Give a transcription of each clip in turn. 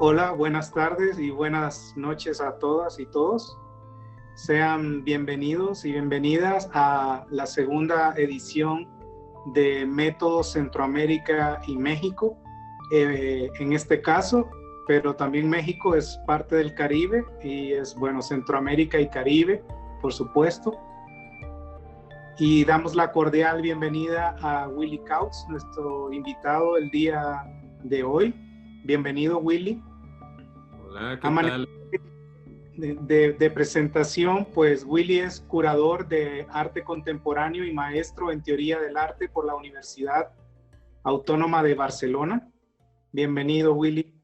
Hola, buenas tardes y buenas noches a todas y todos. Sean bienvenidos y bienvenidas a la segunda edición de Métodos Centroamérica y México. En este caso, pero también México es parte del Caribe y es, bueno, Centroamérica y Caribe, por supuesto. Y damos la cordial bienvenida a Willy Kautz, nuestro invitado el día de hoy. Bienvenido, Willy. Hola, ¿qué tal? De presentación, pues Willy es curador de arte contemporáneo y maestro en teoría del arte por la Universidad Autónoma de Barcelona. Bienvenido, Willy.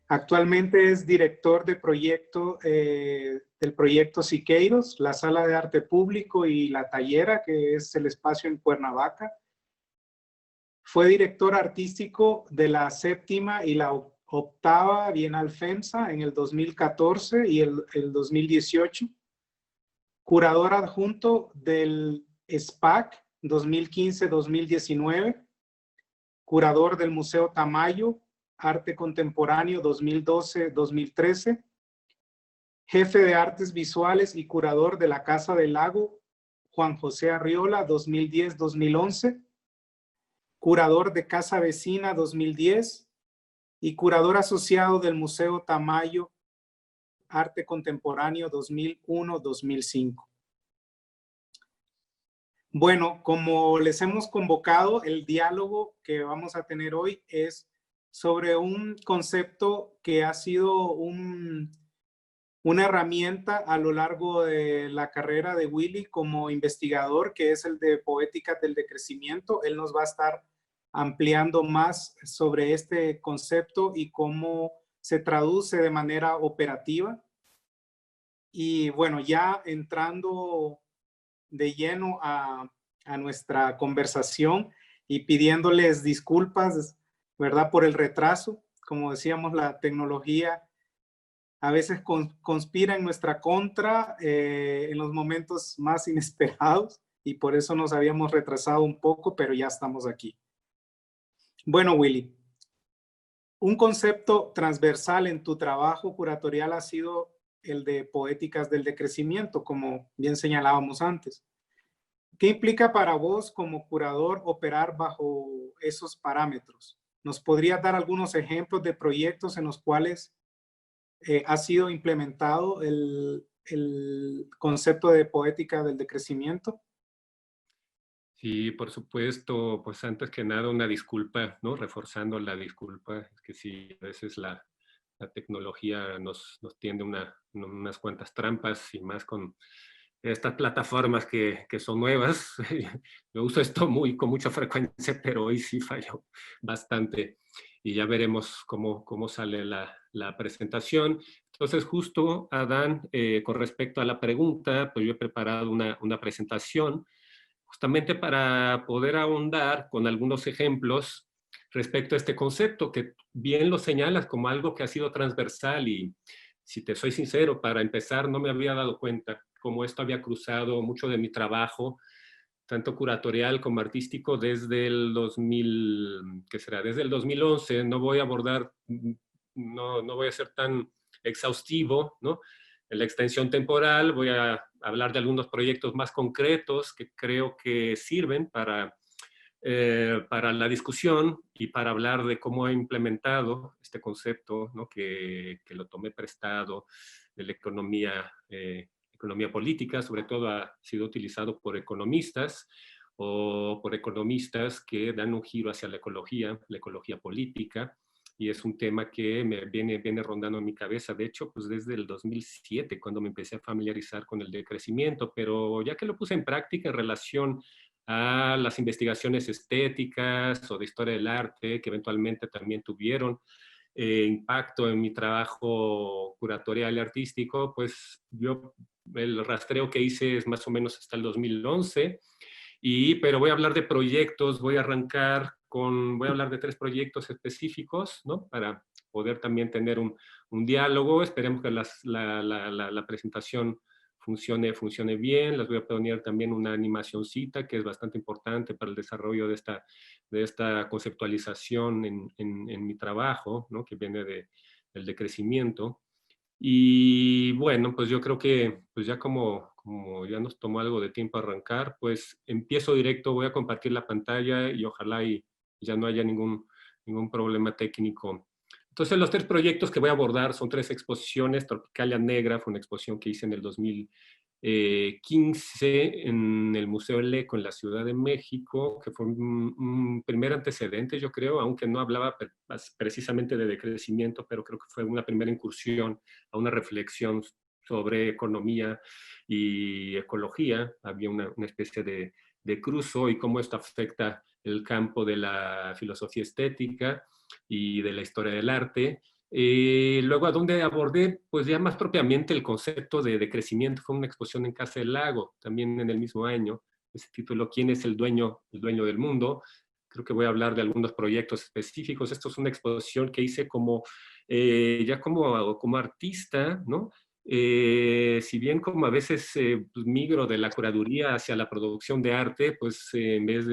Actualmente es director de proyecto del proyecto Siqueiros, la Sala de Arte Público y la Tallera, que es el espacio en Cuernavaca. Fue director artístico de la séptima y la octava Bienal FEMSA en el 2014 y el 2018. Curador adjunto del SPAC 2015-2019. Curador del Museo Tamayo, Arte Contemporáneo 2012-2013. Jefe de Artes Visuales y curador de la Casa del Lago, Juan José Arriola 2010-2011. Curador de Casa Vecina 2010 y curador asociado del Museo Tamayo Arte Contemporáneo 2001-2005. Bueno, como les hemos convocado, el diálogo que vamos a tener hoy es sobre un concepto que ha sido una herramienta a lo largo de la carrera de Willy como investigador, que es el de Poéticas del Decrecimiento. Él nos va a estar ampliando más sobre este concepto y cómo se traduce de manera operativa. Y bueno, ya entrando de lleno a nuestra conversación y pidiéndoles disculpas, ¿verdad? Por el retraso. Como decíamos, la tecnología a veces conspira en nuestra contra en los momentos más inesperados y por eso nos habíamos retrasado un poco, pero ya estamos aquí. Bueno, Willy, un concepto transversal en tu trabajo curatorial ha sido el de Poéticas del Decrecimiento, como bien señalábamos antes. ¿Qué implica para vos como curador operar bajo esos parámetros? ¿Nos podrías dar algunos ejemplos de proyectos en los cuales ha sido implementado el concepto de poética del decrecimiento? Sí, por supuesto, pues antes que nada una disculpa, ¿no? Reforzando la disculpa, es que sí, a veces la tecnología nos tiende unas cuantas trampas y más con estas plataformas que son nuevas. Yo uso esto con mucha frecuencia, pero hoy sí falló bastante y ya veremos cómo sale la presentación. Entonces, justo, Adán, con respecto a la pregunta, pues yo he preparado una presentación justamente para poder ahondar con algunos ejemplos respecto a este concepto, que bien lo señalas como algo que ha sido transversal y, si te soy sincero, para empezar no me había dado cuenta cómo esto había cruzado mucho de mi trabajo, tanto curatorial como artístico, desde el 2000, ¿qué será? Desde el 2011. No voy a abordar, no voy a ser tan exhaustivo, ¿no? En la extensión temporal voy a hablar de algunos proyectos más concretos que creo que sirven para la discusión y para hablar de cómo he implementado este concepto, ¿no? que lo tomé prestado de la economía política. Sobre todo ha sido utilizado por economistas o por economistas que dan un giro hacia la ecología política, y es un tema que me viene rondando en mi cabeza, de hecho, pues desde el 2007, cuando me empecé a familiarizar con el decrecimiento, pero ya que lo puse en práctica en relación a las investigaciones estéticas o de historia del arte, que eventualmente también tuvieron impacto en mi trabajo curatorial y artístico, pues yo el rastreo que hice es más o menos hasta el 2011, pero voy a hablar de proyectos, voy a hablar de 3 proyectos específicos, ¿no? Para poder también tener un diálogo. Esperemos que la presentación funcione bien. Les voy a poner también una animacioncita que es bastante importante para el desarrollo de esta conceptualización en mi trabajo, ¿no? Que viene el decrecimiento. Y bueno, pues yo creo que pues ya como ya nos tomó algo de tiempo arrancar, pues empiezo directo, voy a compartir la pantalla y ojalá y ya no haya ningún problema técnico. Entonces los 3 proyectos que voy a abordar son 3 exposiciones. Tropicalia Negra fue una exposición que hice en el 2015 en el Museo El Eco en la Ciudad de México, que fue un primer antecedente, yo creo, aunque no hablaba precisamente de decrecimiento, pero creo que fue una primera incursión a una reflexión sobre economía y ecología. Había una especie de cruzo y cómo esto afecta el campo de la filosofía estética y de la historia del arte. Luego, a donde abordé, pues ya más propiamente el concepto de crecimiento, fue una exposición en Casa del Lago, también en el mismo año. Ese título, ¿Quién es el dueño del mundo? Creo que voy a hablar de algunos proyectos específicos. Esto es una exposición que hice ya como artista, ¿no? Si bien como a veces pues migro de la curaduría hacia la producción de arte, pues en vez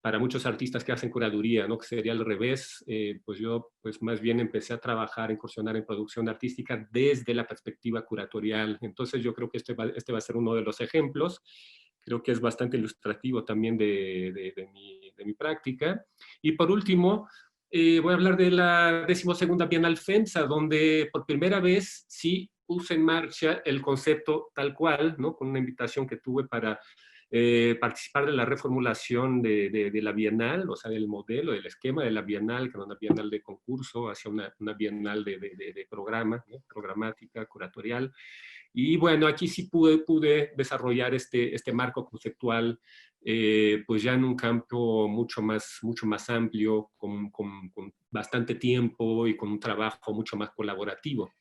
para muchos artistas que hacen curaduría, ¿no? Que sería al revés, pues yo pues más bien empecé a trabajar, a incursionar en producción artística desde la perspectiva curatorial. Entonces yo creo que este va a ser uno de los ejemplos. Creo que es bastante ilustrativo también de mi práctica. Y por último, voy a hablar de la 12ª Bienal FEMSA, donde por primera vez sí puse en marcha el concepto tal cual, ¿no? Con una invitación que tuve para participar de la reformulación de la Bienal, o sea, del modelo, del esquema de la Bienal, que era una Bienal de concurso, hacia una Bienal de programa, ¿no? Programática, curatorial. Y bueno, aquí sí pude desarrollar este marco conceptual, pues ya en un campo mucho más amplio, con bastante tiempo y con un trabajo mucho más colaborativo,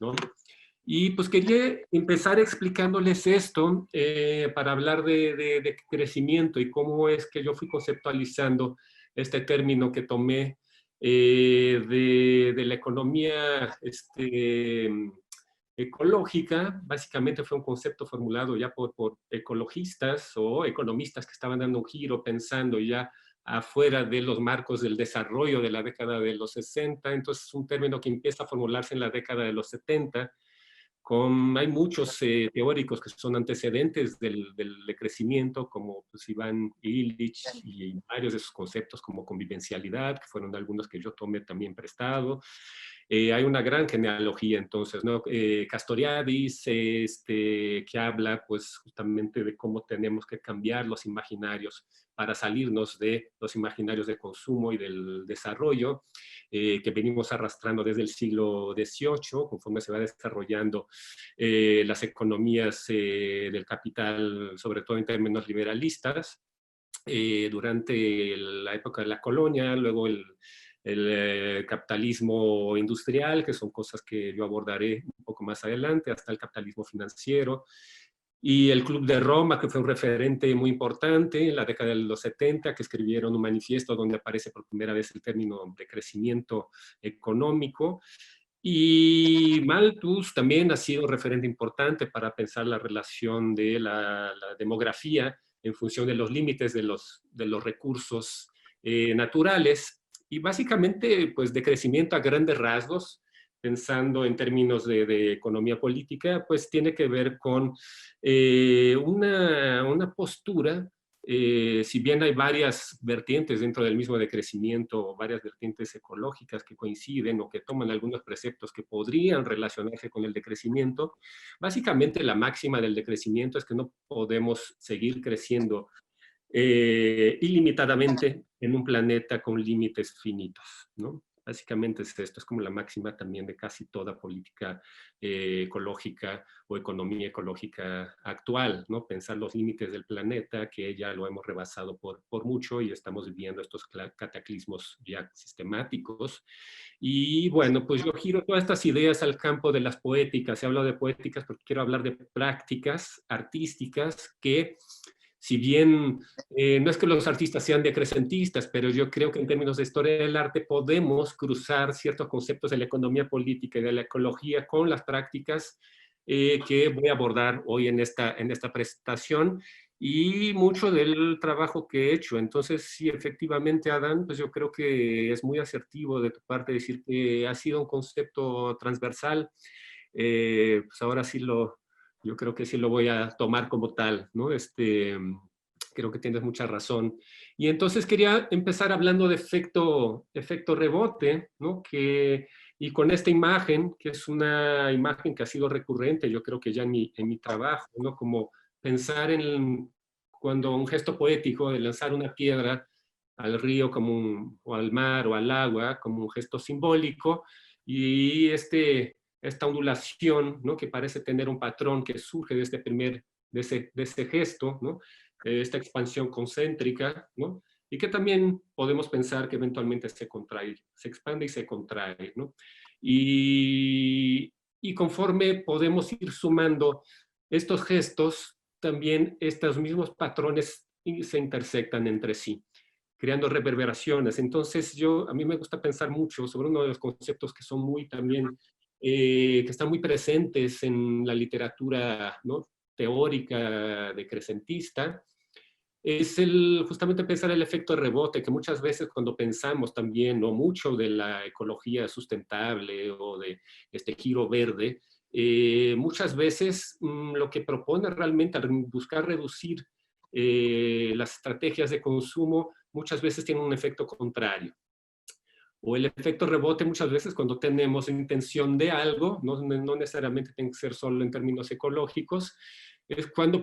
¿no? Y pues quería empezar explicándoles esto para hablar de crecimiento y cómo es que yo fui conceptualizando este término que tomé de la economía ecológica. Básicamente fue un concepto formulado ya por ecologistas o economistas que estaban dando un giro pensando ya afuera de los marcos del desarrollo de la década de los 60. Entonces es un término que empieza a formularse en la década de los 70. Hay muchos teóricos que son antecedentes del decrecimiento, como pues, Iván Illich, y varios de sus conceptos como convivencialidad, que fueron algunos que yo tomé también prestado. Hay una gran genealogía, entonces, ¿no? Castoriadis, que habla pues justamente de cómo tenemos que cambiar los imaginarios para salirnos de los imaginarios de consumo y del desarrollo que venimos arrastrando desde el siglo XVIII, conforme se va desarrollando las economías del capital, sobre todo en términos liberalistas, durante la época de la colonia, luego el capitalismo industrial, que son cosas que yo abordaré un poco más adelante, hasta el capitalismo financiero, y el Club de Roma, que fue un referente muy importante en la década de los 70, que escribieron un manifiesto donde aparece por primera vez el término de crecimiento económico. Y Malthus también ha sido un referente importante para pensar la relación de la demografía en función de los límites de los recursos naturales. Y básicamente, pues de crecimiento a grandes rasgos, pensando en términos de economía política, pues tiene que ver con una postura, si bien hay varias vertientes dentro del mismo decrecimiento, varias vertientes ecológicas que coinciden o que toman algunos preceptos que podrían relacionarse con el decrecimiento, básicamente la máxima del decrecimiento es que no podemos seguir creciendo ilimitadamente en un planeta con límites finitos, ¿no? Básicamente es esto, es como la máxima también de casi toda política ecológica o economía ecológica actual, ¿no? Pensar los límites del planeta, que ya lo hemos rebasado por mucho y estamos viviendo estos cataclismos ya sistemáticos. Y bueno, pues yo giro todas estas ideas al campo de las poéticas. He hablado de poéticas porque quiero hablar de prácticas artísticas que si bien no es que los artistas sean decrecentistas, pero yo creo que en términos de historia del arte podemos cruzar ciertos conceptos de la economía política y de la ecología con las prácticas que voy a abordar hoy en esta presentación. y mucho del trabajo que he hecho. Entonces, sí, efectivamente, Adán, pues yo creo que es muy asertivo de tu parte decir que ha sido un concepto transversal. Pues ahora sí yo creo que sí lo voy a tomar como tal, ¿no? Creo que tienes mucha razón. Y entonces quería empezar hablando de efecto rebote, ¿no? Y con esta imagen, que es una imagen que ha sido recurrente, yo creo que ya en mi trabajo, ¿no? Como pensar en cuando un gesto poético de lanzar una piedra al río o al mar o al agua como un gesto simbólico, y esta ondulación, ¿no? Que parece tener un patrón que surge de de ese gesto, ¿no? Esta expansión concéntrica, ¿no? Y que también podemos pensar que eventualmente se contrae, se expande y se contrae, ¿no? Y, y conforme podemos ir sumando estos gestos, también estos mismos patrones se intersectan entre sí, creando reverberaciones. Entonces, a mí me gusta pensar mucho sobre uno de los conceptos que son muy también, que están muy presentes en la literatura, ¿no? Teórica decrecentista, es justamente pensar el efecto de rebote, que muchas veces cuando pensamos también, ¿no? Mucho de la ecología sustentable o de este giro verde, muchas veces lo que propone realmente al buscar reducir las estrategias de consumo, muchas veces tiene un efecto contrario. O el efecto rebote muchas veces cuando tenemos intención de algo, no necesariamente tiene que ser solo en términos ecológicos, es cuando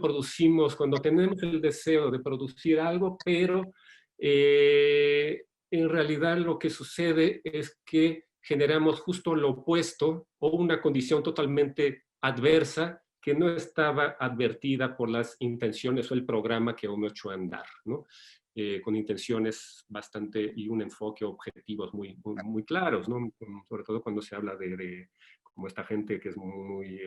tenemos el deseo de producir algo, pero en realidad lo que sucede es que generamos justo lo opuesto o una condición totalmente adversa que no estaba advertida por las intenciones o el programa que uno echó a andar, ¿no? Con intenciones bastante y un enfoque objetivos muy claros, ¿no? Sobre todo cuando se habla de como esta gente que es muy,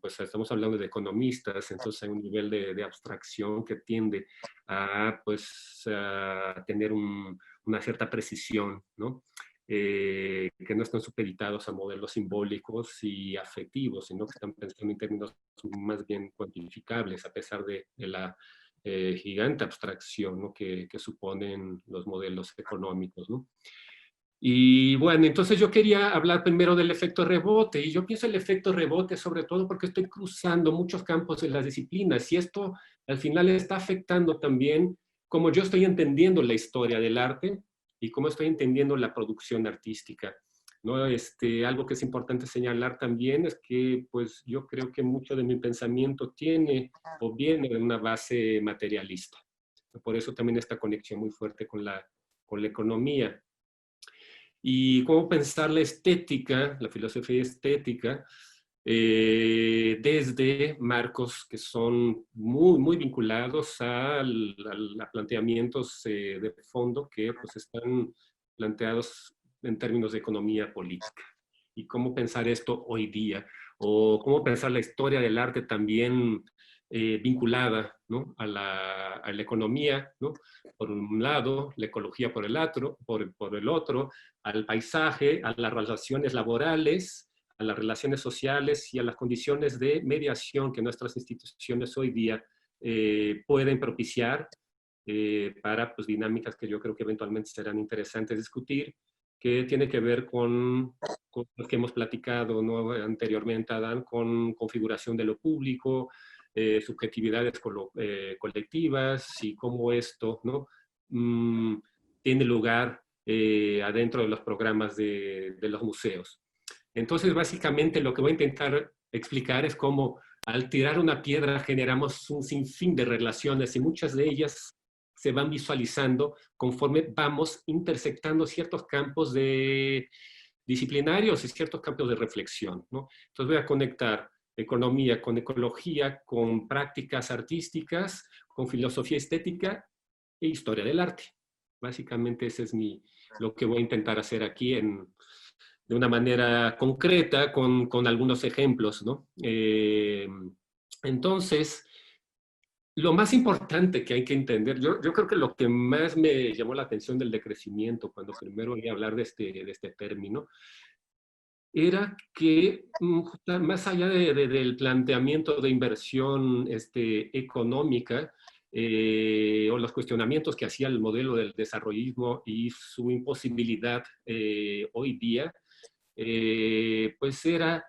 pues estamos hablando de economistas, entonces hay un nivel de abstracción que tiende a, pues, a tener una cierta precisión, ¿no? Que no están supeditados a modelos simbólicos y afectivos, sino que están pensando en términos más bien cuantificables, a pesar de la gigante abstracción, ¿no? que suponen los modelos económicos, ¿no? Y bueno, entonces yo quería hablar primero del efecto rebote, y yo pienso el efecto rebote sobre todo porque estoy cruzando muchos campos en las disciplinas, y esto al final está afectando también cómo yo estoy entendiendo la historia del arte y cómo estoy entendiendo la producción artística, ¿no? Algo que es importante señalar también es que pues yo creo que mucho de mi pensamiento tiene o viene de una base materialista. Por eso también esta conexión muy fuerte con la economía. Y cómo pensar la estética, la filosofía estética, desde marcos que son muy vinculados a planteamientos de fondo que pues, están planteados en términos de economía política. Y cómo pensar esto hoy día, o cómo pensar la historia del arte también vinculada, ¿no? a la economía, ¿no? Por un lado, la ecología por por el otro, al paisaje, a las relaciones laborales, a las relaciones sociales y a las condiciones de mediación que nuestras instituciones hoy día pueden propiciar para pues, dinámicas que yo creo que eventualmente serán interesantes discutir, que tiene que ver con lo que hemos platicado, ¿no? Anteriormente, Adán, con configuración de lo público, subjetividades colectivas y cómo esto, ¿no? Tiene lugar adentro de los programas de los museos. Entonces, básicamente lo que voy a intentar explicar es cómo al tirar una piedra generamos un sinfín de relaciones y muchas de ellas se van visualizando conforme vamos intersectando ciertos campos disciplinarios y ciertos campos de reflexión, ¿no? Entonces voy a conectar economía con ecología, con prácticas artísticas, con filosofía estética e historia del arte. Básicamente ese es lo que voy a intentar hacer aquí de una manera concreta con algunos ejemplos, ¿no? Entonces, lo más importante que hay que entender, yo creo que lo que más me llamó la atención del decrecimiento, cuando primero oí hablar de este término, era que más allá del planteamiento de inversión económica, o los cuestionamientos que hacía el modelo del desarrollismo y su imposibilidad hoy día, pues era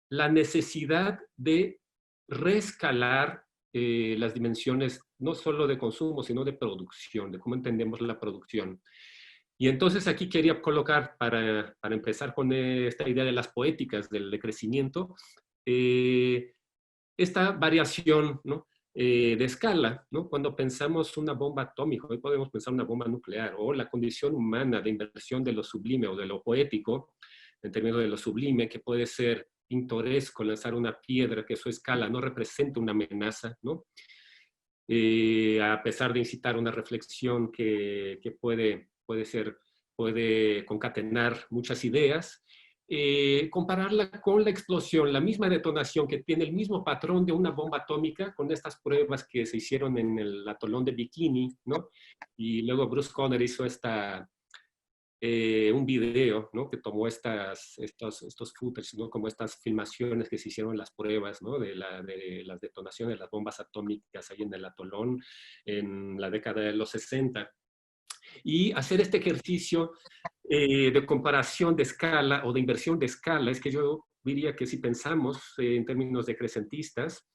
la necesidad de reescalar las dimensiones no solo de consumo, sino de producción, de cómo entendemos la producción. Y entonces aquí quería colocar, para empezar con esta idea de las poéticas del decrecimiento, esta variación, ¿no? De escala, ¿no? Cuando pensamos una bomba atómica, hoy podemos pensar una bomba nuclear, o la condición humana de inversión de lo sublime o de lo poético, en términos de lo sublime, que puede ser pintoresco, lanzar una piedra, que su escala no representa una amenaza, ¿no? A pesar de incitar una reflexión que puede concatenar muchas ideas, compararla con la explosión, la misma detonación que tiene el mismo patrón de una bomba atómica, con estas pruebas que se hicieron en el atolón de Bikini, ¿no? Y luego Bruce Conner hizo un video, ¿no? Que tomó estos footage, ¿no? Como estas filmaciones que se hicieron en las pruebas, ¿no? De las detonaciones de las bombas atómicas ahí en el atolón en la década de los 60. Y hacer este ejercicio de comparación de escala o de inversión de escala, es que yo diría que si pensamos en términos decrecentistas,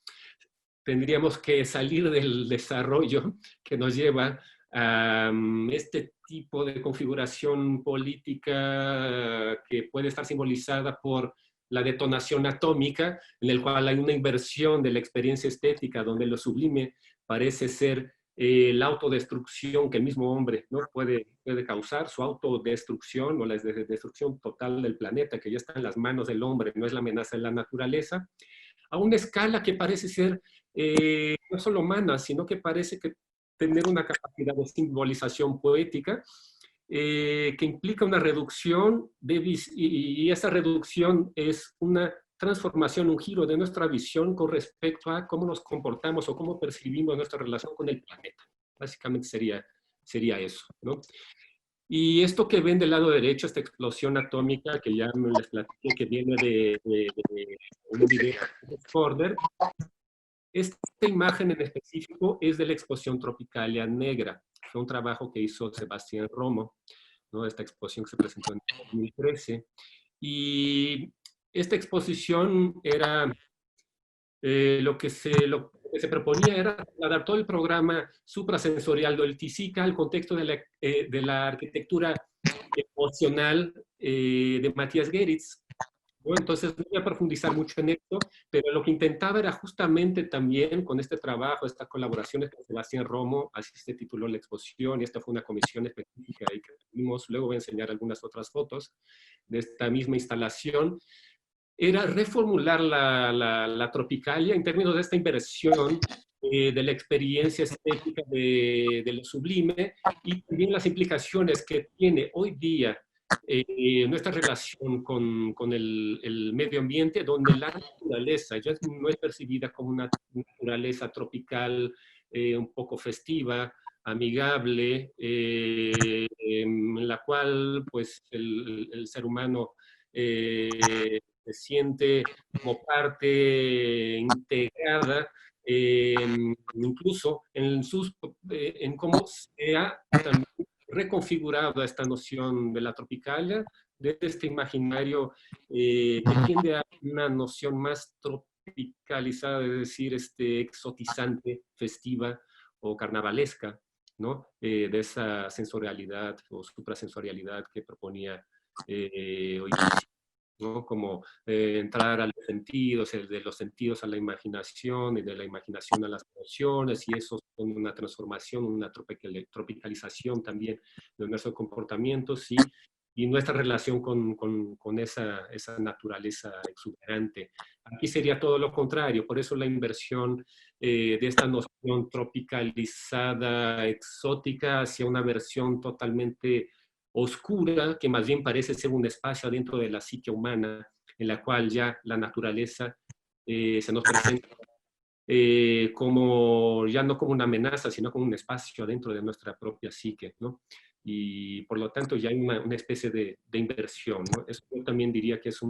tendríamos que salir del desarrollo que nos lleva a este tipo de configuración política que puede estar simbolizada por la detonación atómica, en el cual hay una inversión de la experiencia estética, donde lo sublime parece ser la autodestrucción que el mismo hombre, ¿no? puede causar, su autodestrucción o la destrucción total del planeta, que ya está en las manos del hombre, no es la amenaza de la naturaleza, a una escala que parece ser no solo humana, sino que parece que tener una capacidad de simbolización poética que implica una reducción y esa reducción es una transformación, un giro de nuestra visión con respecto a cómo nos comportamos o cómo percibimos nuestra relación con el planeta. Básicamente sería eso, ¿no? Y esto que ven del lado derecho, esta explosión atómica, que ya me les platiqué, que viene de un video de Corder, esta imagen en específico es de la exposición Tropicalia Negra. Fue un trabajo que hizo Sebastián Romo, ¿no? Esta exposición que se presentó en 2013. Y esta exposición era lo que se proponía era trasladar todo el programa suprasensorial del TICICA al contexto de la arquitectura emocional de Matías Geritz, ¿no? Entonces no voy a profundizar mucho en esto, pero lo que intentaba era justamente también con este trabajo, estas colaboraciones con Sebastián Romo, así se tituló la exposición, y esta fue una comisión específica y que tuvimos, luego voy a enseñar algunas otras fotos de esta misma instalación, era reformular la Tropicalia en términos de esta inversión de la experiencia estética de lo sublime y también las implicaciones que tiene hoy día nuestra relación con el medio ambiente, donde la naturaleza ya no es percibida como una naturaleza tropical un poco festiva, amigable, en la cual pues el ser humano se siente como parte integrada, incluso en cómo se ha también reconfigurado esta noción de la tropicalia, de este imaginario que tiende a una noción más tropicalizada, es decir, exotizante, festiva o carnavalesca, ¿no? De esa sensorialidad o suprasensorialidad que proponía hoy, ¿no? Como entrar a los sentidos, de los sentidos a la imaginación y de la imaginación a las emociones, y eso con una transformación, una tropicalización también de nuestros comportamientos y nuestra relación con esa naturaleza exuberante. Aquí sería todo lo contrario, por eso la inversión de esta noción tropicalizada, exótica, hacia una versión totalmente oscura, que más bien parece ser un espacio dentro de la psique humana, en la cual ya la naturaleza se nos presenta como, ya no como una amenaza, sino como un espacio dentro de nuestra propia psique, ¿no? y por lo tanto ya hay una especie de inversión, ¿no? Eso yo también diría que es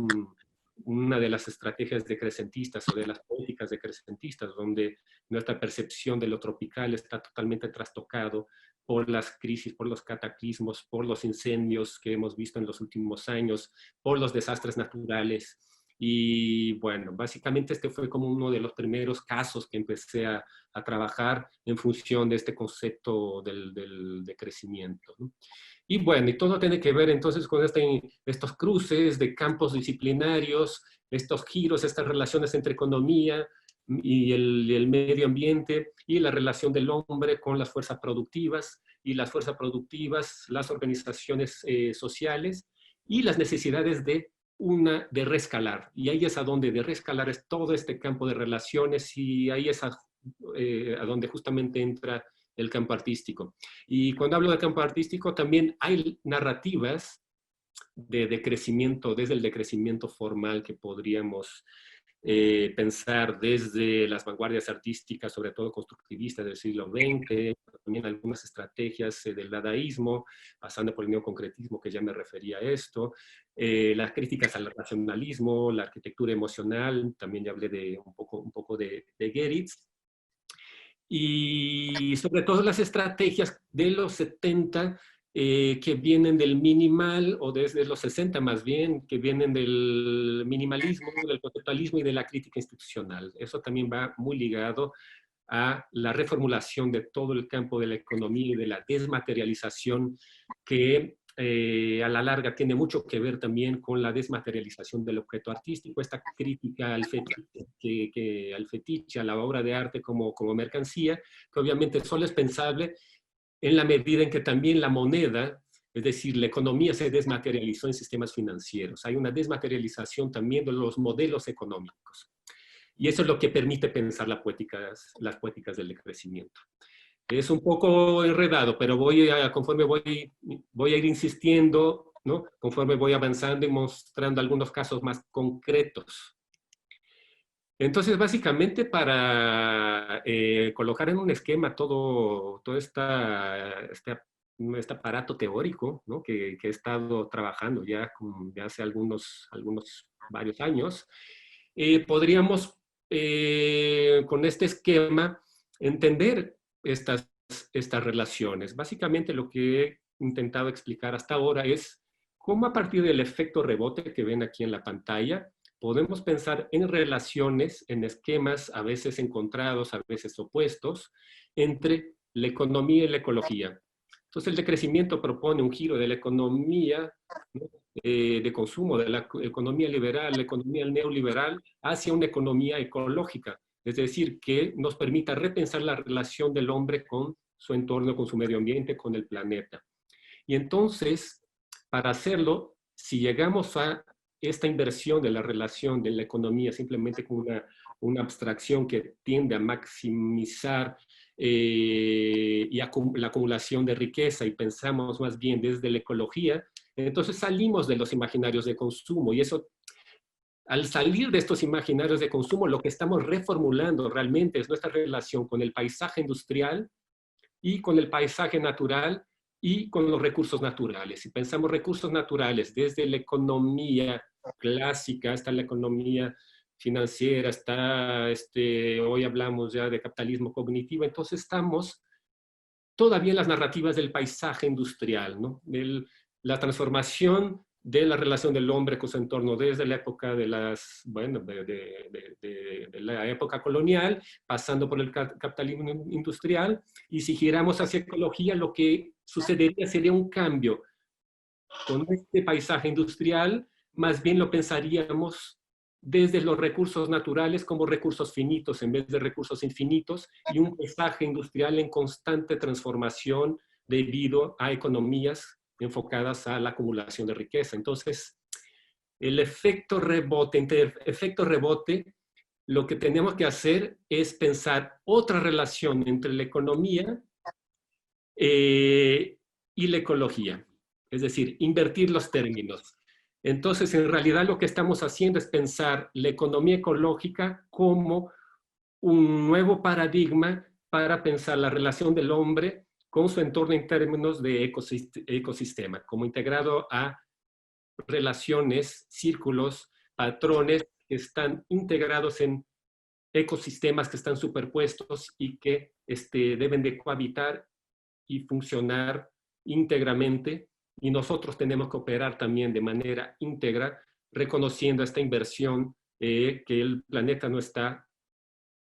una de las estrategias decrecentistas o de las políticas decrecentistas, donde nuestra percepción de lo tropical está totalmente trastocado por las crisis, por los cataclismos, por los incendios que hemos visto en los últimos años, por los desastres naturales. Y bueno, básicamente este fue como uno de los primeros casos que empecé a trabajar en función de este concepto del decrecimiento, ¿no? Y bueno, y todo tiene que ver entonces con estos cruces de campos disciplinarios, estos giros, estas relaciones entre economía y el medio ambiente, y la relación del hombre con las fuerzas productivas, y las fuerzas productivas, las organizaciones sociales, y las necesidades de rescalar. Y ahí es a donde de rescalar es todo este campo de relaciones, y ahí es a donde justamente entra el campo artístico. Y cuando hablo de campo artístico, también hay narrativas de crecimiento, desde el decrecimiento formal que podríamos pensar desde las vanguardias artísticas, sobre todo constructivistas del siglo XX, también algunas estrategias del dadaísmo, pasando por el neoconcretismo, que ya me refería a esto, las críticas al racionalismo, la arquitectura emocional, también ya hablé de un poco de Geritz, y sobre todo las estrategias de los 70 que vienen del minimal, o desde los 60 más bien, que vienen del minimalismo, del conceptualismo y de la crítica institucional. Eso también va muy ligado a la reformulación de todo el campo de la economía y de la desmaterialización que a la larga tiene mucho que ver también con la desmaterialización del objeto artístico, esta crítica al fetiche, al fetiche, a la obra de arte como mercancía, que obviamente solo es pensable en la medida en que también la moneda, es decir, la economía se desmaterializó en sistemas financieros. Hay una desmaterialización también de los modelos económicos. Y eso es lo que permite pensar las poéticas del decrecimiento. Es un poco enredado, pero conforme voy a ir insistiendo, ¿no? Conforme voy avanzando y mostrando algunos casos más concretos. Entonces, básicamente, para colocar en un esquema todo este aparato teórico, ¿no? que he estado trabajando ya hace varios años, podríamos, con este esquema, entender estas relaciones. Básicamente, lo que he intentado explicar hasta ahora es cómo, a partir del efecto rebote que ven aquí en la pantalla, podemos pensar en relaciones, en esquemas a veces encontrados, a veces opuestos, entre la economía y la ecología. Entonces, el decrecimiento propone un giro de la economía, ¿no? De consumo, de la economía liberal, la economía neoliberal, hacia una economía ecológica. Es decir, que nos permita repensar la relación del hombre con su entorno, con su medio ambiente, con el planeta. Y entonces, para hacerlo, si llegamos a esta inversión de la relación de la economía simplemente como una abstracción que tiende a maximizar la acumulación de riqueza, y pensamos más bien desde la ecología, entonces salimos de los imaginarios de consumo, y eso, al salir de estos imaginarios de consumo, lo que estamos reformulando realmente es nuestra relación con el paisaje industrial y con el paisaje natural y con los recursos naturales. Si pensamos recursos naturales desde la economía clásica hasta la economía financiera, hoy hablamos ya de capitalismo cognitivo, entonces estamos todavía en las narrativas del paisaje industrial, ¿no? La transformación de la relación del hombre con su entorno desde la época de la época colonial, pasando por el capitalismo industrial, y si giramos hacia ecología, lo que sucedería sería un cambio. Con este paisaje industrial, más bien lo pensaríamos desde los recursos naturales como recursos finitos en vez de recursos infinitos, y un paisaje industrial en constante transformación debido a economías enfocadas a la acumulación de riqueza. Entonces, el efecto rebote, lo que tenemos que hacer es pensar otra relación entre la economía y la ecología. Es decir, invertir los términos. Entonces, en realidad lo que estamos haciendo es pensar la economía ecológica como un nuevo paradigma para pensar la relación del hombre con su entorno en términos de ecosistema, como integrado a relaciones, círculos, patrones que están integrados en ecosistemas que están superpuestos y que deben de cohabitar y funcionar íntegramente, y nosotros tenemos que operar también de manera íntegra, reconociendo esta inversión, que el planeta no está,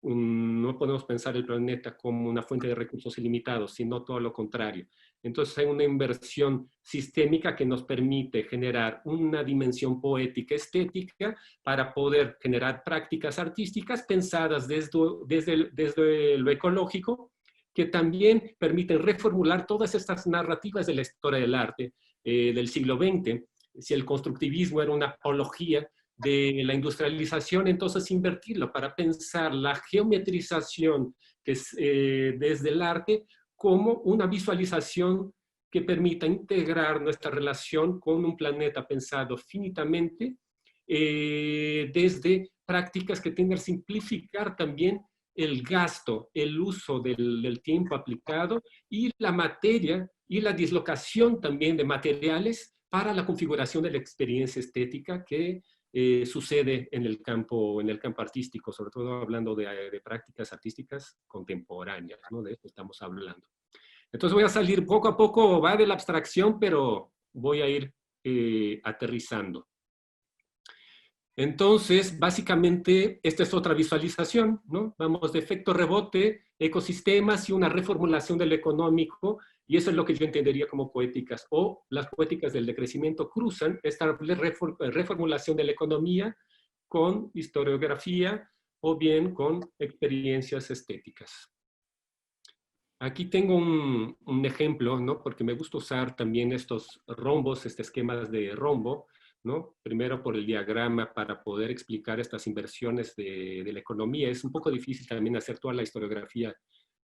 no podemos pensar el planeta como una fuente de recursos ilimitados, sino todo lo contrario. Entonces hay una inversión sistémica que nos permite generar una dimensión poética, estética, para poder generar prácticas artísticas pensadas desde lo ecológico, que también permiten reformular todas estas narrativas de la historia del arte del siglo XX. Si el constructivismo era una apología de la industrialización, entonces invertirlo para pensar la geometrización que es, desde el arte como una visualización que permita integrar nuestra relación con un planeta pensado finitamente, desde prácticas que tengan que simplificar también el gasto, el uso del tiempo aplicado y la materia y la dislocación también de materiales para la configuración de la experiencia estética que sucede en el campo artístico, sobre todo hablando de prácticas artísticas contemporáneas, ¿no? De eso estamos hablando. Entonces voy a salir poco a poco, va de la abstracción, pero voy a ir aterrizando. Entonces, básicamente, esta es otra visualización, ¿no? Vamos de efecto rebote, ecosistemas y una reformulación del económico, y eso es lo que yo entendería como poéticas, o las poéticas del decrecimiento cruzan esta reformulación de la economía con historiografía o bien con experiencias estéticas. Aquí tengo un ejemplo, ¿no? Porque me gusta usar también estos rombos, esquemas de rombo, ¿no? Primero por el diagrama para poder explicar estas inversiones de la economía. Es un poco difícil también hacer toda la historiografía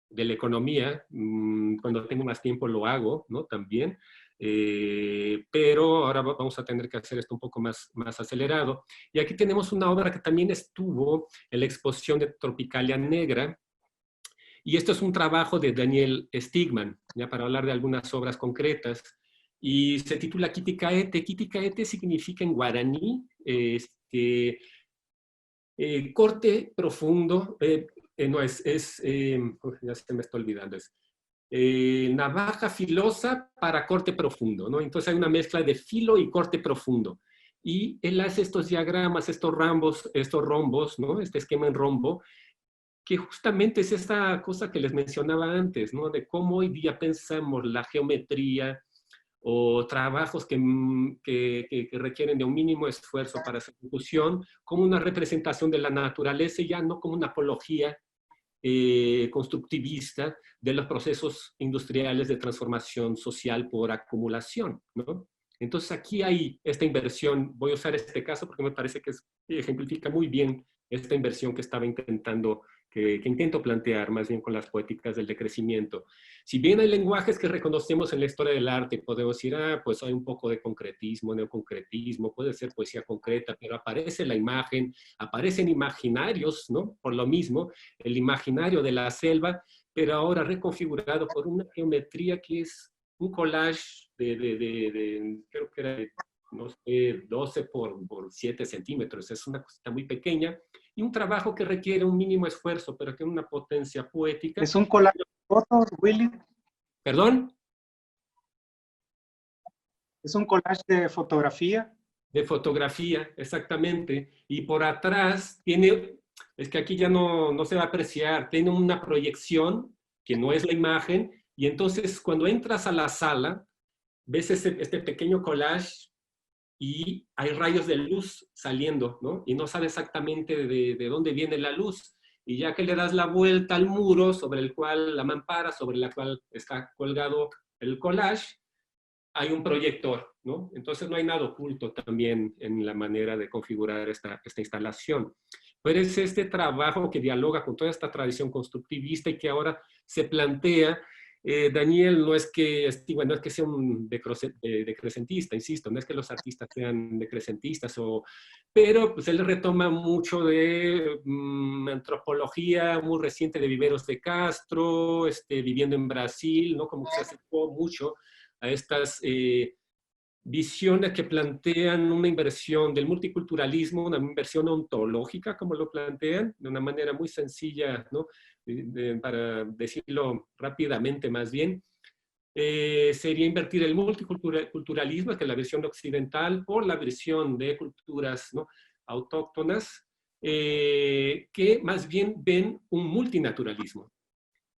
de la economía. Cuando tengo más tiempo lo hago, ¿no? También. Pero ahora vamos a tener que hacer esto un poco más acelerado. Y aquí tenemos una obra que también estuvo en la exposición de Tropicalia Negra. Y esto es un trabajo de Daniel Stigman, ya para hablar de algunas obras concretas. Y se titula Quiticaete. Quiticaete significa en guaraní corte profundo, no es ya se me está olvidando, es navaja filosa para corte profundo, ¿no? Entonces hay una mezcla de filo y corte profundo. Y él hace estos diagramas, estos rombos, ¿no? Este esquema en rombo, que justamente es esta cosa que les mencionaba antes, ¿no? De cómo hoy día pensamos la geometría o trabajos que requieren de un mínimo esfuerzo para su ejecución, como una representación de la naturaleza y ya no como una apología constructivista de los procesos industriales de transformación social por acumulación, ¿no? Entonces aquí hay esta inversión, voy a usar este caso porque me parece que ejemplifica muy bien esta inversión que estaba intentando, que intento plantear más bien con las poéticas del decrecimiento. Si bien hay lenguajes que reconocemos en la historia del arte, podemos decir, pues hay un poco de concretismo, neoconcretismo, puede ser poesía concreta, pero aparece la imagen, aparecen imaginarios, ¿no? Por lo mismo, el imaginario de la selva, pero ahora reconfigurado por una geometría que es un collage creo que era de, no sé, 12 por 7 centímetros, es una cosita muy pequeña, y un trabajo que requiere un mínimo esfuerzo, pero que tiene una potencia poética. ¿Es un collage de fotos, Willy? ¿Perdón? ¿Es un collage de fotografía? De fotografía, exactamente. Y por atrás tiene, es que aquí ya no se va a apreciar, tiene una proyección que no es la imagen, y entonces cuando entras a la sala, ves este pequeño collage y hay rayos de luz saliendo, ¿no? Y no sabes exactamente de dónde viene la luz. Y ya que le das la vuelta al muro sobre el cual, la mampara sobre la cual está colgado el collage, hay un proyector, ¿no? Entonces no hay nada oculto también en la manera de configurar esta instalación. Pero es este trabajo que dialoga con toda esta tradición constructivista y que ahora se plantea Daniel no es que, bueno, no es que sea un decrecentista, insisto, no es que los artistas sean decrecentistas, pero pues él retoma mucho de antropología muy reciente de Viveros de Castro, viviendo en Brasil, ¿no? Como que se acercó mucho a estas visiones que plantean una inversión del multiculturalismo, una inversión ontológica, como lo plantean, de una manera muy sencilla, ¿no? Para decirlo rápidamente más bien, sería invertir el multiculturalismo, que es la versión occidental, por la versión de culturas, ¿no?, autóctonas, que más bien ven un multinaturalismo,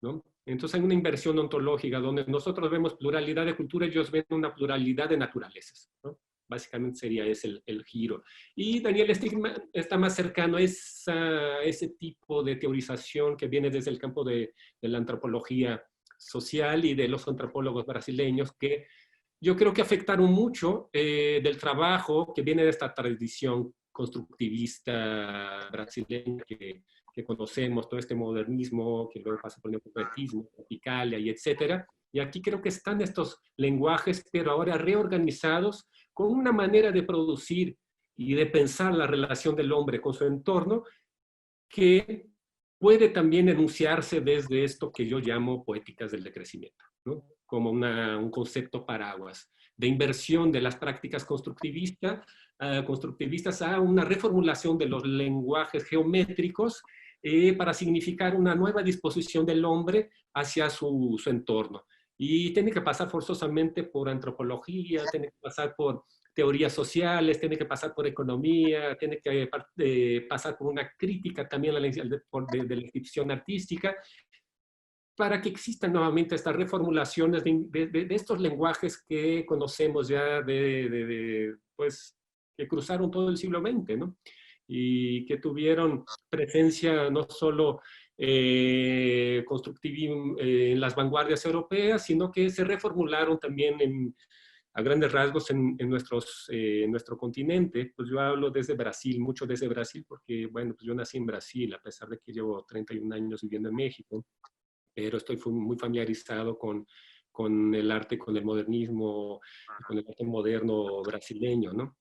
¿no? Entonces hay una inversión ontológica donde nosotros vemos pluralidad de culturas, ellos ven una pluralidad de naturalezas, ¿no? Básicamente sería ese el giro. Y Daniel Stigman está más cercano a ese tipo de teorización que viene desde el campo de la antropología social y de los antropólogos brasileños, que yo creo que afectaron mucho del trabajo que viene de esta tradición constructivista brasileña que conocemos, todo este modernismo que luego pasa por el neopoetismo, Tropicalia y etcétera. Y aquí creo que están estos lenguajes, pero ahora reorganizados con una manera de producir y de pensar la relación del hombre con su entorno que puede también enunciarse desde esto que yo llamo poéticas del decrecimiento, ¿no? Como un concepto paraguas de inversión de las prácticas constructivistas a una reformulación de los lenguajes geométricos para significar una nueva disposición del hombre hacia su entorno. Y tiene que pasar forzosamente por antropología, tiene que pasar por teorías sociales, tiene que pasar por economía, tiene que pasar por una crítica también de la inscripción artística, para que existan nuevamente estas reformulaciones de estos lenguajes que conocemos ya pues, que cruzaron todo el siglo XX, ¿no? Y que tuvieron presencia no solo constructiva en las vanguardias europeas, sino que se reformularon también a grandes rasgos en nuestro continente. Pues yo hablo desde Brasil, mucho desde Brasil, porque, bueno, pues yo nací en Brasil, a pesar de que llevo 31 años viviendo en México, pero estoy muy familiarizado con el arte, con el modernismo, con el arte moderno brasileño, ¿no?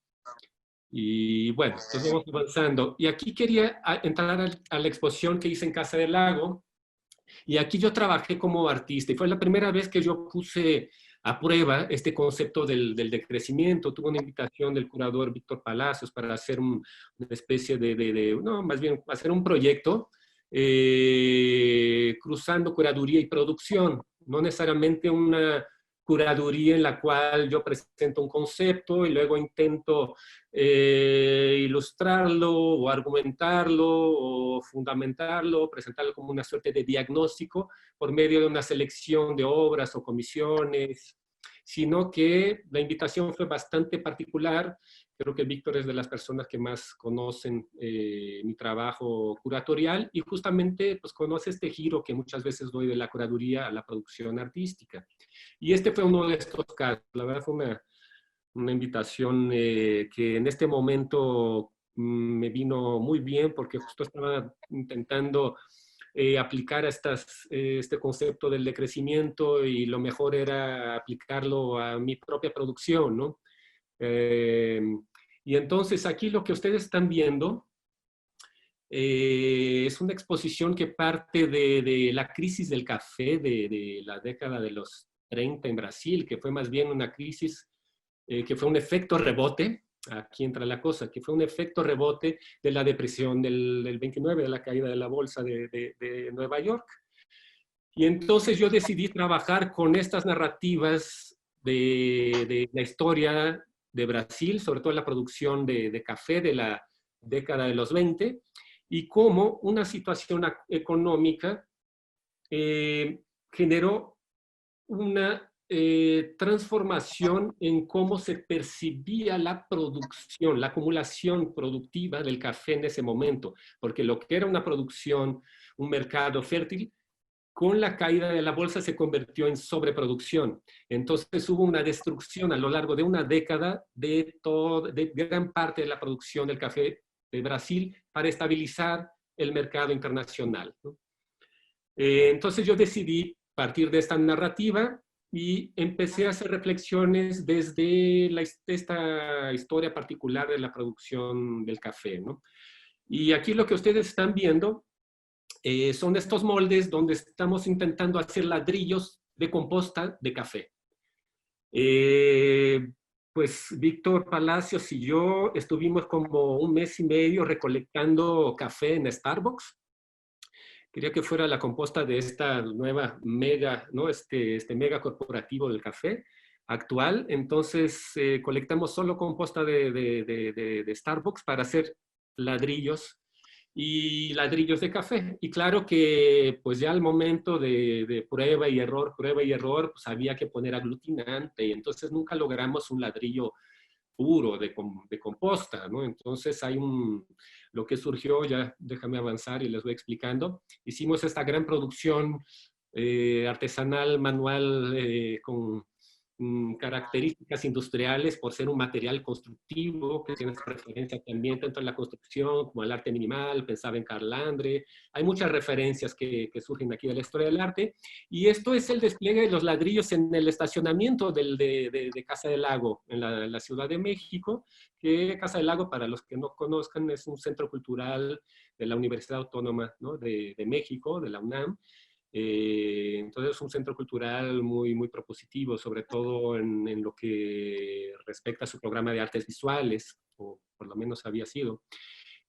Y bueno, entonces vamos avanzando. Y aquí quería entrar a la exposición que hice en Casa del Lago, y aquí yo trabajé como artista, y fue la primera vez que yo puse a prueba este concepto del decrecimiento. Tuve una invitación del curador Víctor Palacios para hacer una especie no, más bien hacer un proyecto cruzando curaduría y producción, no necesariamente una curaduría en la cual yo presento un concepto y luego intento ilustrarlo o argumentarlo o fundamentarlo, presentarlo como una suerte de diagnóstico por medio de una selección de obras o comisiones, sino que la invitación fue bastante particular. Creo que Víctor es de las personas que más conocen mi trabajo curatorial y justamente pues, conoce este giro que muchas veces doy de la curaduría a la producción artística. Y este fue uno de estos casos. La verdad fue una invitación que en este momento me vino muy bien porque justo estaba intentando aplicar este concepto del decrecimiento y lo mejor era aplicarlo a mi propia producción, ¿no? Y entonces aquí lo que ustedes están viendo es una exposición que parte de la crisis del café de la década de los 30 en Brasil, que fue más bien una crisis que fue un efecto rebote. Aquí entra la cosa, que fue un efecto rebote de la depresión del 29, de la caída de la bolsa de Nueva York. Y entonces yo decidí trabajar con estas narrativas de la historia de Brasil, sobre todo la producción de café de la década de los 20, y cómo una situación económica generó una transformación en cómo se percibía la producción, la acumulación productiva del café en ese momento, porque lo que era una producción, un mercado fértil, con la caída de la bolsa se convirtió en sobreproducción. Entonces hubo una destrucción a lo largo de una década de gran parte de la producción del café de Brasil para estabilizar el mercado internacional, ¿no? Entonces yo decidí partir de esta narrativa y empecé a hacer reflexiones desde esta historia particular de la producción del café, ¿no? Y aquí lo que ustedes están viendo son estos moldes donde estamos intentando hacer ladrillos de composta de café. Pues Víctor Palacios y yo estuvimos como un mes y medio recolectando café en Starbucks. Quería que fuera la composta de esta nueva mega, ¿no? Este mega corporativo del café actual. Entonces colectamos solo composta de Starbucks para hacer ladrillos y ladrillos de café. Y claro que pues ya al momento de prueba y error, pues había que poner aglutinante y entonces nunca logramos un ladrillo puro de composta, ¿no? Entonces lo que surgió, ya déjame avanzar y les voy explicando, hicimos esta gran producción artesanal, manual, con características industriales por ser un material constructivo que tiene referencia también tanto en la construcción como al arte minimal, pensaba en Karl Andre, hay muchas referencias que surgen aquí de la historia del arte, y esto es el despliegue de los ladrillos en el estacionamiento de Casa del Lago, en la Ciudad de México, que Casa del Lago, para los que no conozcan, es un centro cultural de la Universidad Autónoma, ¿no? de México, de la UNAM. Entonces es un centro cultural muy, muy propositivo, sobre todo en lo que respecta a su programa de artes visuales, o por lo menos había sido.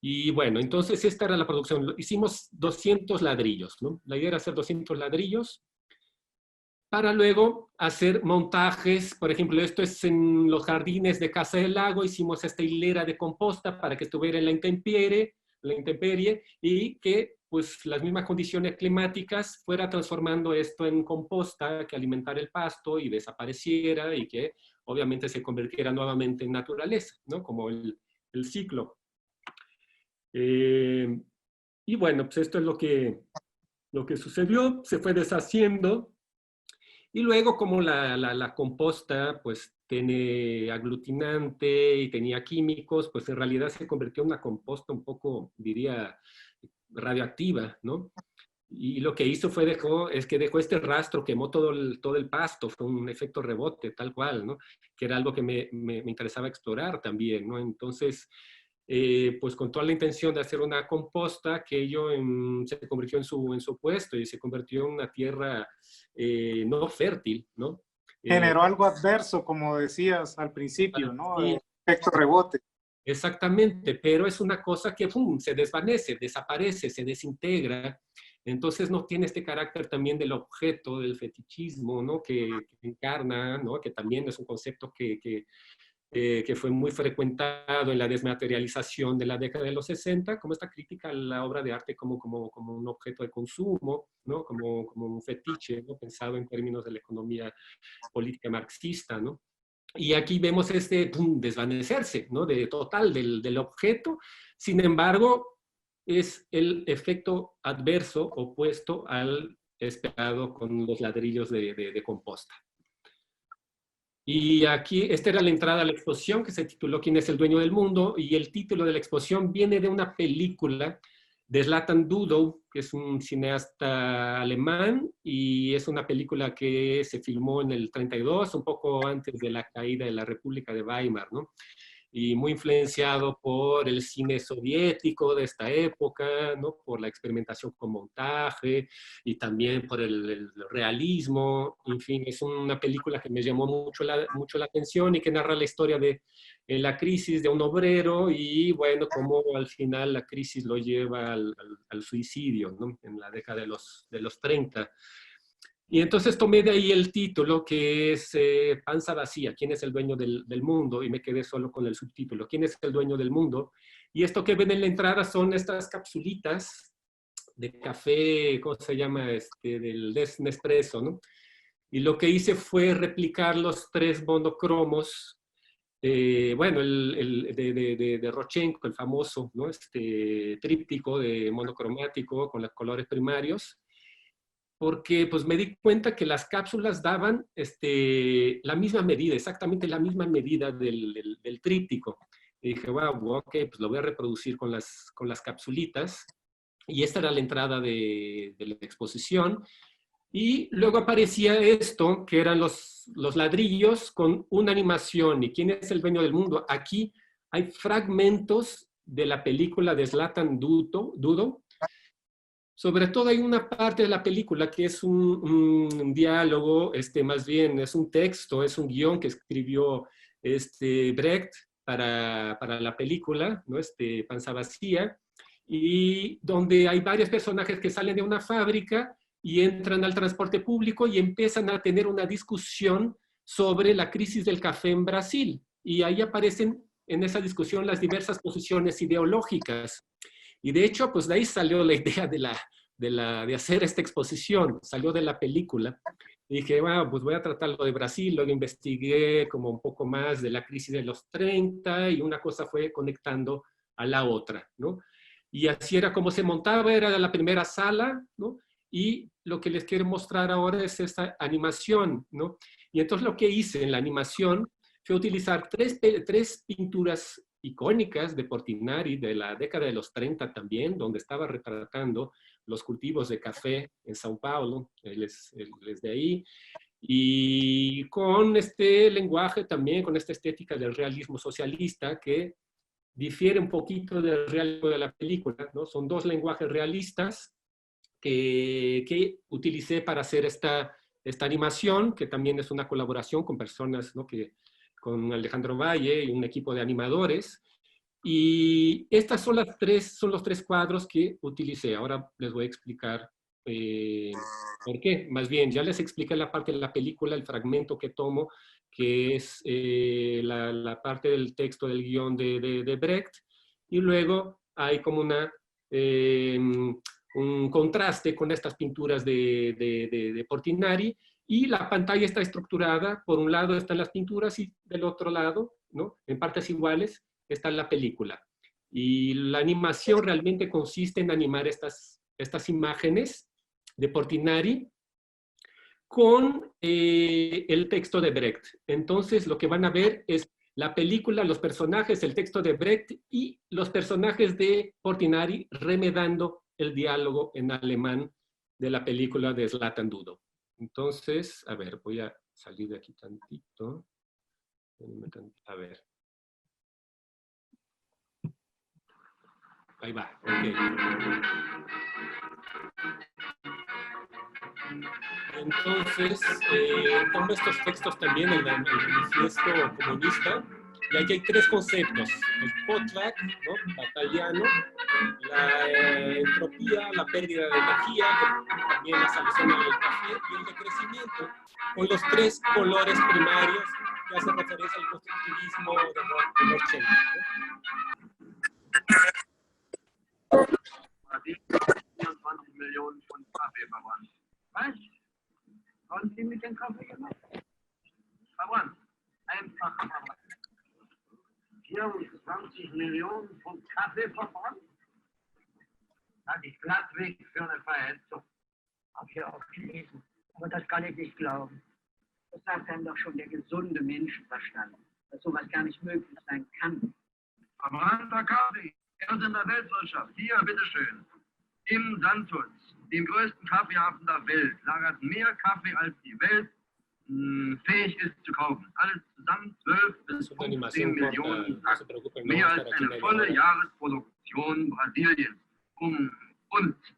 Y bueno, entonces esta era la producción. Hicimos 200 ladrillos, ¿no? La idea era hacer 200 ladrillos para luego hacer montajes. Por ejemplo, esto es en los jardines de Casa del Lago. Hicimos esta hilera de composta para que estuviera en la intemperie y que pues las mismas condiciones climáticas fuera transformando esto en composta que alimentara el pasto y desapareciera y que obviamente se convirtiera nuevamente en naturaleza, ¿no? Como el ciclo. Y bueno, pues esto es lo que sucedió, se fue deshaciendo y luego como la composta pues tiene aglutinante y tenía químicos, pues en realidad se convirtió en una composta un poco, diría, radioactiva, ¿no? Y lo que hizo dejó este rastro, quemó todo el pasto, fue un efecto rebote, tal cual, ¿no? Que era algo que me interesaba explorar también, ¿no? Entonces, pues con toda la intención de hacer una composta, aquello se convirtió en su opuesto y se convirtió en una tierra no fértil, ¿no? Generó algo adverso, como decías al principio, ¿no? El efecto rebote. Exactamente, pero es una cosa que se desvanece, desaparece, se desintegra. Entonces no tiene este carácter también del objeto, del fetichismo, ¿no? que encarna, ¿no? Que también es un concepto que fue muy frecuentado en la desmaterialización de la década de los 60, como esta crítica a la obra de arte como un objeto de consumo, ¿no? Como un fetiche, ¿no? Pensado en términos de la economía política marxista, ¿no? Y aquí vemos desvanecerse, ¿no? Total del objeto. Sin embargo, es el efecto adverso opuesto al esperado con los ladrillos de composta. Y aquí, esta era la entrada a la exposición que se tituló ¿Quién es el dueño del mundo? Y el título de la exposición viene de una película de Zlatan Dudow, que es un cineasta alemán, y es una película que se filmó en el 32, un poco antes de la caída de la República de Weimar, ¿no? Y muy influenciado por el cine soviético de esta época, ¿no? Por la experimentación con montaje y también por el realismo. En fin, es una película que me llamó mucho la atención y que narra la historia de la crisis de un obrero y, bueno, cómo al final la crisis lo lleva al suicidio, ¿no? En la década de los 30. Y entonces tomé de ahí el título, que es Panza vacía, ¿quién es el dueño del mundo? Y me quedé solo con el subtítulo, ¿quién es el dueño del mundo? Y esto que ven en la entrada son estas capsulitas de café, ¿cómo se llama? Del Nespresso, ¿no? Y lo que hice fue replicar los 3 monocromos, bueno, de Rodchenko, el famoso, ¿no? Tríptico de monocromático con los colores primarios, porque pues me di cuenta que las cápsulas daban la misma medida, exactamente la misma medida del tríptico. Y dije, wow, ok, pues lo voy a reproducir con las capsulitas. Y esta era la entrada de la exposición. Y luego aparecía esto, que eran los ladrillos con una animación. ¿Y quién es el dueño del mundo? Aquí hay fragmentos de la película de Zlatan Dudo. Sobre todo hay una parte de la película que es un diálogo, más bien es un texto, es un guión que escribió Brecht para la película, ¿no? Panza Vacía, y donde hay varios personajes que salen de una fábrica y entran al transporte público y empiezan a tener una discusión sobre la crisis del café en Brasil. Y ahí aparecen en esa discusión las diversas posiciones ideológicas. Y de hecho, pues de ahí salió la idea de hacer esta exposición, salió de la película. Y dije, bueno, pues voy a tratarlo de Brasil, luego investigué como un poco más de la crisis de los 30 y una cosa fue conectando a la otra, ¿no? Y así era como se montaba, era la primera sala, ¿no? Y lo que les quiero mostrar ahora es esta animación, ¿no? Y entonces lo que hice en la animación fue utilizar tres pinturas icónicas de Portinari de la década de los 30 también, donde estaba retratando los cultivos de café en Sao Paulo, él es de ahí, y con este lenguaje también, con esta estética del realismo socialista que difiere un poquito del realismo de la película, ¿no? Son dos lenguajes realistas que utilicé para hacer esta animación, que también es una colaboración con personas, ¿no? Con Alejandro Valle y un equipo de animadores. Y estas son los tres cuadros que utilicé. Ahora les voy a explicar por qué. Más bien, ya les expliqué la parte de la película, el fragmento que tomo, que es la parte del texto del guión de Brecht, y luego hay como un contraste con estas pinturas de Portinari, y la pantalla está estructurada, por un lado están las pinturas y del otro lado, ¿no? En partes iguales, está la película. Y la animación realmente consiste en animar estas imágenes de Portinari con el texto de Brecht. Entonces, lo que van a ver es la película, los personajes, el texto de Brecht y los personajes de Portinari remedando el diálogo en alemán de la película de Zlatan Dudo. Entonces, a ver, voy a salir de aquí tantito. A ver. Ahí va, ok. Entonces, tomo estos textos también en el manifiesto comunista, y aquí hay tres conceptos: el potlack, ¿no? Bataliano, la entropía, la pérdida de energía, también la solución del café, y el decrecimiento, con los tres colores primarios que hacen referencia al constructivismo de los 80, ¿no? 24 Millionen Pfund Kaffee verbrannt. Was? Haben Sie mit dem Kaffee gemacht? Verbrannt. Einfach verbrannt. 24 Millionen Pfund Kaffee verbrannt? Das ist glattweg für eine Verhetzung. Hab ich auch gelesen. Aber das kann ich nicht glauben. Das sagt einem doch schon der gesunde Menschenverstand, dass sowas gar nicht möglich sein kann. Verbrannter Kaffee. Erst in der Weltwirtschaft. Hier, bitteschön. Im Sandhutz, dem größten Kaffeehafen der Welt, lagert mehr Kaffee, als die Welt fähig ist zu kaufen. Alles zusammen 12 bis 15 Millionen Sack. Mehr als eine volle Jahresproduktion Brasiliens. Und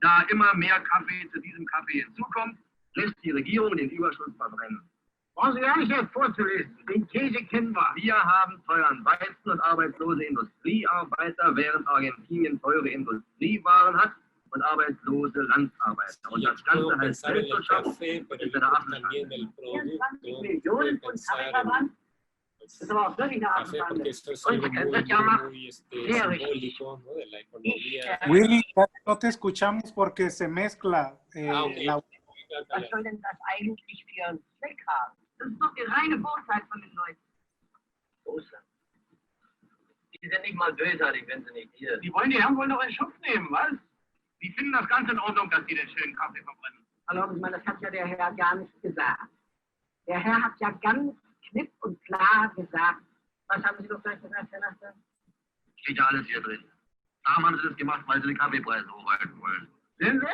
da immer mehr Kaffee zu diesem Kaffee hinzukommt, lässt die Regierung den Überschuss verbrennen. Brauchen Sie gar nicht erst vorzulesen. Den Käse kennen wir. Wir haben teuren Weizen und arbeitslose Industriearbeiter, während Argentinien teure Industriewaren hat und arbeitslose Landarbeiter. Und das Ganze heißt Weltwirtschaft und ist eine Affenschande. 24 Millionen Pfund Kaffee verbrannt? Das ist aber auch wirklich eine Affenschande. Und Sie können das ja machen. Sehr richtig. Willy, no te escuchamos porque se mezcla okay. Was soll denn das eigentlich für einen Zweck haben? Das ist doch die reine Bosheit von den Leuten. Bosheit? Die sind nicht mal bösartig, wenn sie nicht hier sind. Die wollen die Herren wohl noch in Schutz nehmen, was? Die finden das ganz in Ordnung, dass die den schönen Kaffee verbrennen. Hallo, ich meine, das hat ja der Herr gar nicht gesagt. Der Herr hat ja ganz klipp und klar gesagt. Was haben Sie doch gleich gesagt, Herr Nachter? Steht ja alles hier drin. Da haben sie das gemacht, weil sie den Kaffeepreis hochhalten wollen. Sehen Sie?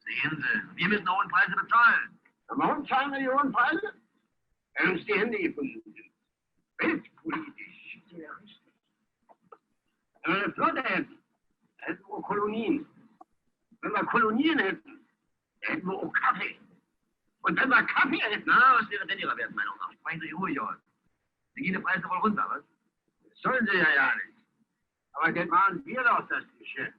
Sehen Sie, wir müssen hohe Preise bezahlen. Warum zahlen wir die hohen Preise? Wenn uns die Hände gefunden sind. Weltpolitisch. Ja, richtig. Wenn wir eine Flotte hätten, hätten wir auch Kolonien. Wenn wir Kolonien hätten, hätten wir auch Kaffee. Und wenn wir Kaffee hätten, na, was wäre denn Ihrer Wertmeinung nach? Sprechen Sie ruhig aus. Sie gehen die Preise wohl runter, was? Das sollen Sie ja nicht. Aber Geld machen wir doch das Geschäft.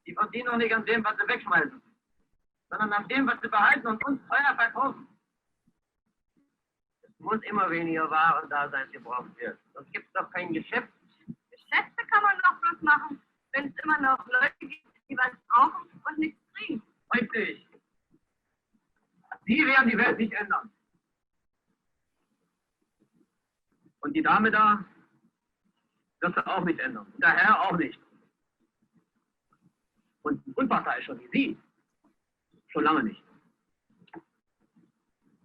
Die verdienen doch nicht an dem, was sie wegschmeißen, sondern an dem, was sie behalten und uns teuer verkaufen. Es muss immer weniger Waren da sein, gebraucht wird. Sonst gibt es doch kein Geschäft. Geschäfte kann man doch bloß machen, wenn es immer noch Leute gibt, die was brauchen und nichts kriegen. Richtig. Die werden die Welt nicht ändern. Und die Dame da wird sie auch nicht ändern. Und der Herr auch nicht. Und Unpartei schon wie Sie. Schon lange nicht.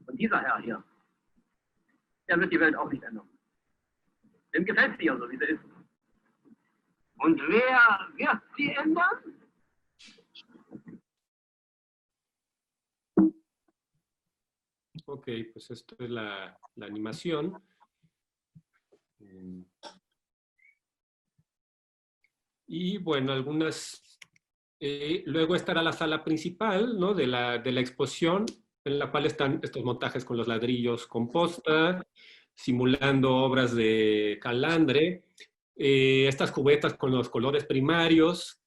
Und dieser Herr hier, der wird die Welt auch nicht ändern. Dem gefällt sie ja so, wie sie ist. Und wer wird sie ändern? Ok, pues esto es la animación. Y bueno, luego estará la sala principal, ¿no? de la exposición, en la cual están estos montajes con los ladrillos composta, simulando obras de calandre, estas cubetas con los colores primarios,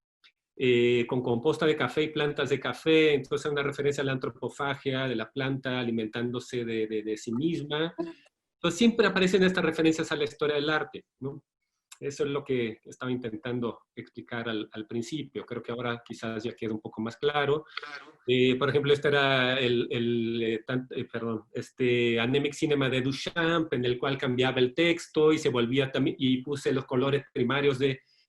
con composta de café y plantas de café, entonces una referencia a la antropofagia de la planta alimentándose de sí misma. Entonces siempre aparecen estas referencias a la historia del arte, ¿no? Eso es lo que estaba intentando explicar al principio. Creo que ahora quizás ya queda un poco más claro. Por ejemplo, este era Anemic Cinema de Duchamp, en el cual cambiaba el texto y se volvía también, y puse los colores primarios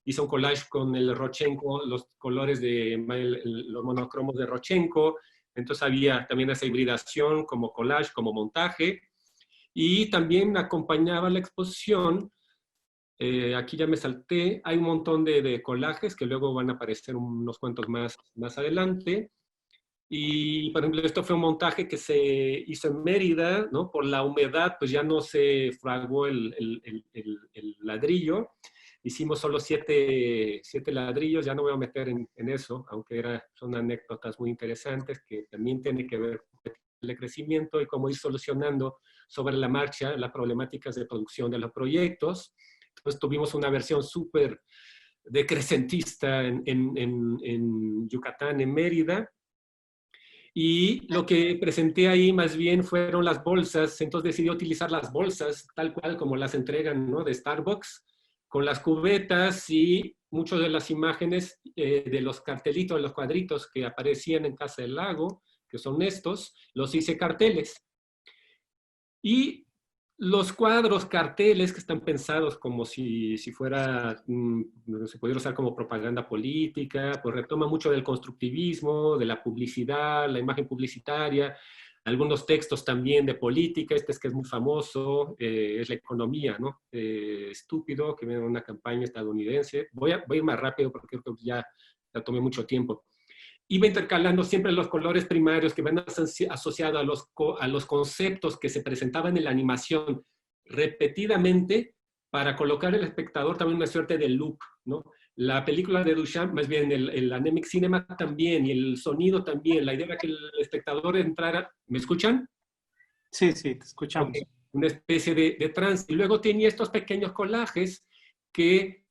hizo un collage con el Rodchenko, los colores los monocromos de Rodchenko. Entonces había también esa hibridación como collage, como montaje. Y también acompañaba la exposición. Aquí ya me salté, hay un montón de collages que luego van a aparecer unos cuantos más adelante. Y, por ejemplo, esto fue un montaje que se hizo en Mérida, ¿no? Por la humedad, pues ya no se fraguó el ladrillo. Hicimos solo 7 ladrillos, ya no voy a meter en eso, aunque son anécdotas muy interesantes que también tienen que ver con el crecimiento y cómo ir solucionando sobre la marcha las problemáticas de producción de los proyectos. Entonces tuvimos una versión súper decrecentista en Yucatán, en Mérida. Y lo que presenté ahí más bien fueron las bolsas. Entonces decidí utilizar las bolsas tal cual como las entregan, ¿no? De Starbucks, con las cubetas y muchas de las imágenes de los cartelitos, de los cuadritos que aparecían en Casa del Lago, que son estos, los hice carteles. Y los cuadros, carteles que están pensados como si fuera, se pudiera usar como propaganda política, pues retoma mucho del constructivismo, de la publicidad, la imagen publicitaria, algunos textos también de política, este es que es muy famoso, es la economía, ¿no? Estúpido, que viene de una campaña estadounidense. Voy a ir más rápido porque creo que ya tomé mucho tiempo. Iba intercalando siempre los colores primarios que van asociados a los conceptos que se presentaban en la animación repetidamente para colocar al espectador también una suerte de loop, ¿no? La película de Duchamp, más bien el Anemic Cinema también, y el sonido también, la idea era que el espectador entrara... ¿Me escuchan? Sí, sí, te escuchamos. Okay. Una especie de trance. Y luego tenía estos pequeños collages que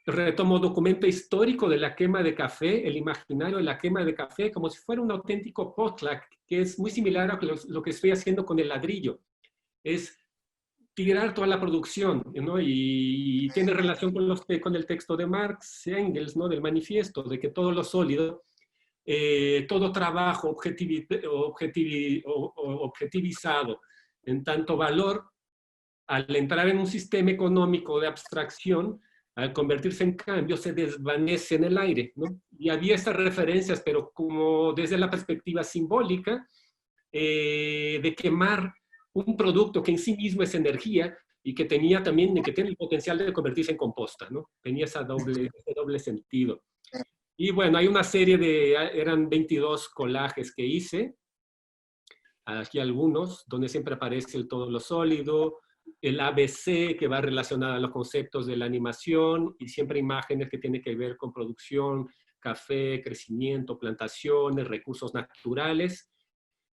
retomo documento histórico de la quema de café, el imaginario de la quema de café, como si fuera un auténtico potluck, que es muy similar a lo que estoy haciendo con el ladrillo. Es tirar toda la producción, ¿no? Y tiene relación con el texto de Marx y Engels, ¿no? Del manifiesto, de que todo lo sólido, todo trabajo objetivizado en tanto valor, al entrar en un sistema económico de abstracción, al convertirse en cambio, se desvanece en el aire, ¿no? Y había estas referencias, pero como desde la perspectiva simbólica, de quemar un producto que en sí mismo es energía y que tiene el potencial de convertirse en composta, ¿no? Tenía ese doble sentido. Y bueno, hay una serie de, eran 22 collages que hice, aquí algunos, donde siempre aparece el todo lo sólido, el ABC que va relacionado a los conceptos de la animación y siempre imágenes que tienen que ver con producción, café, crecimiento, plantaciones, recursos naturales,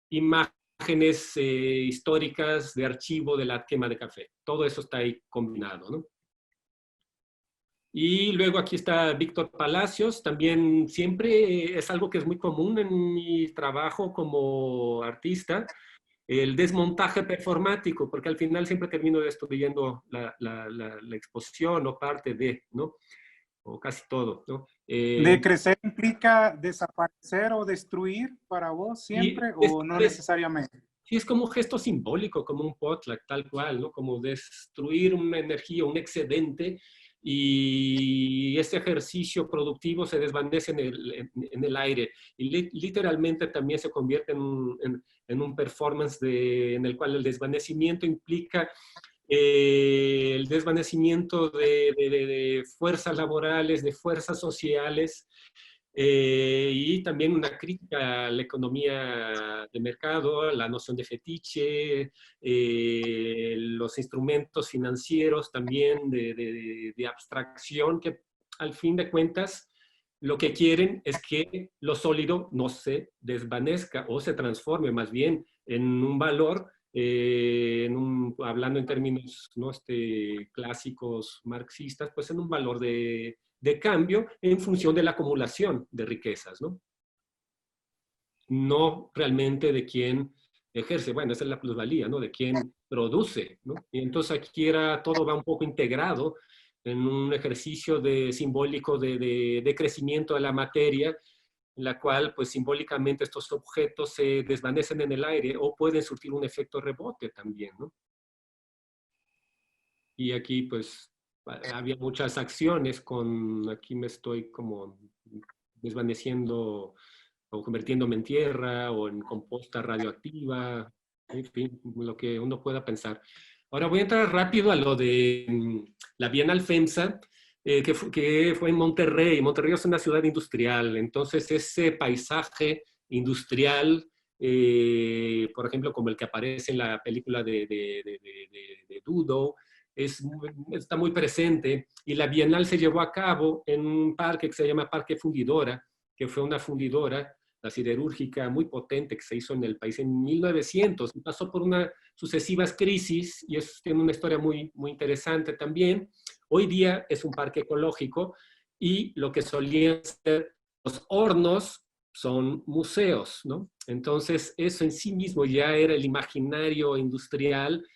imágenes históricas de archivo de la quema de café. Todo eso está ahí combinado, ¿no? Y luego aquí está Víctor Palacios, también siempre es algo que es muy común en mi trabajo como artista, el desmontaje performático, porque al final siempre termino destruyendo la exposición o parte de, ¿no? O casi todo, ¿no? ¿Decrecer implica desaparecer o destruir para vos siempre o no necesariamente? Sí, es como un gesto simbólico, como un potluck, tal cual, ¿no? Como destruir una energía, un excedente, y ese ejercicio productivo se desvanece en el aire. Y literalmente también se convierte en un performance en el cual el desvanecimiento implica el desvanecimiento de fuerzas laborales, de fuerzas sociales, y también una crítica a la economía de mercado, a la noción de fetiche, los instrumentos financieros también de abstracción, que al fin de cuentas lo que quieren es que lo sólido no se desvanezca o se transforme más bien en un valor, hablando en términos, ¿no? Clásicos marxistas, pues en un valor de cambio en función de la acumulación de riquezas, ¿no? No realmente de quién ejerce. Bueno, esa es la plusvalía, ¿no? De quién produce, ¿no? Y entonces aquí todo va un poco integrado en un ejercicio simbólico de crecimiento de la materia, en la cual, pues, simbólicamente estos objetos se desvanecen en el aire o pueden surtir un efecto rebote también, ¿no? Y aquí, pues, había muchas acciones aquí me estoy como desvaneciendo o convirtiéndome en tierra o en composta radioactiva, en fin, lo que uno pueda pensar. Ahora voy a entrar rápido a lo de la Bienal FEMSA, que fue en Monterrey. Monterrey es una ciudad industrial, entonces ese paisaje industrial, por ejemplo, como el que aparece en la película de Dudo, está muy presente, y la Bienal se llevó a cabo en un parque que se llama Parque Fundidora, que fue una fundidora, la siderúrgica muy potente que se hizo en el país en 1900, y pasó por unas sucesivas crisis, y eso tiene una historia muy, muy interesante también. Hoy día es un parque ecológico, y lo que solían ser los hornos son museos, ¿no? Entonces, eso en sí mismo ya era el imaginario industrial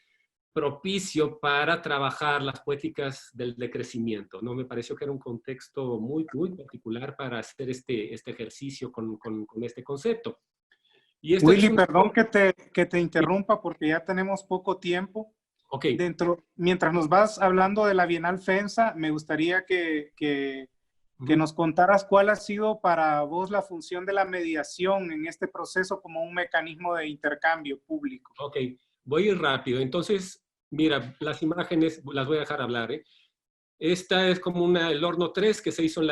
propicio para trabajar las poéticas del decrecimiento, ¿no? Me pareció que era un contexto muy, muy particular para hacer este ejercicio con este concepto. Y Willy, perdón que te interrumpa porque ya tenemos poco tiempo. Okay. Mientras nos vas hablando de la Bienal FEMSA, me gustaría que nos contaras cuál ha sido para vos la función de la mediación en este proceso como un mecanismo de intercambio público. Ok, voy a ir rápido. Entonces, mira, las imágenes las voy a dejar hablar, ¿eh? Esta es como el horno 3 que se hizo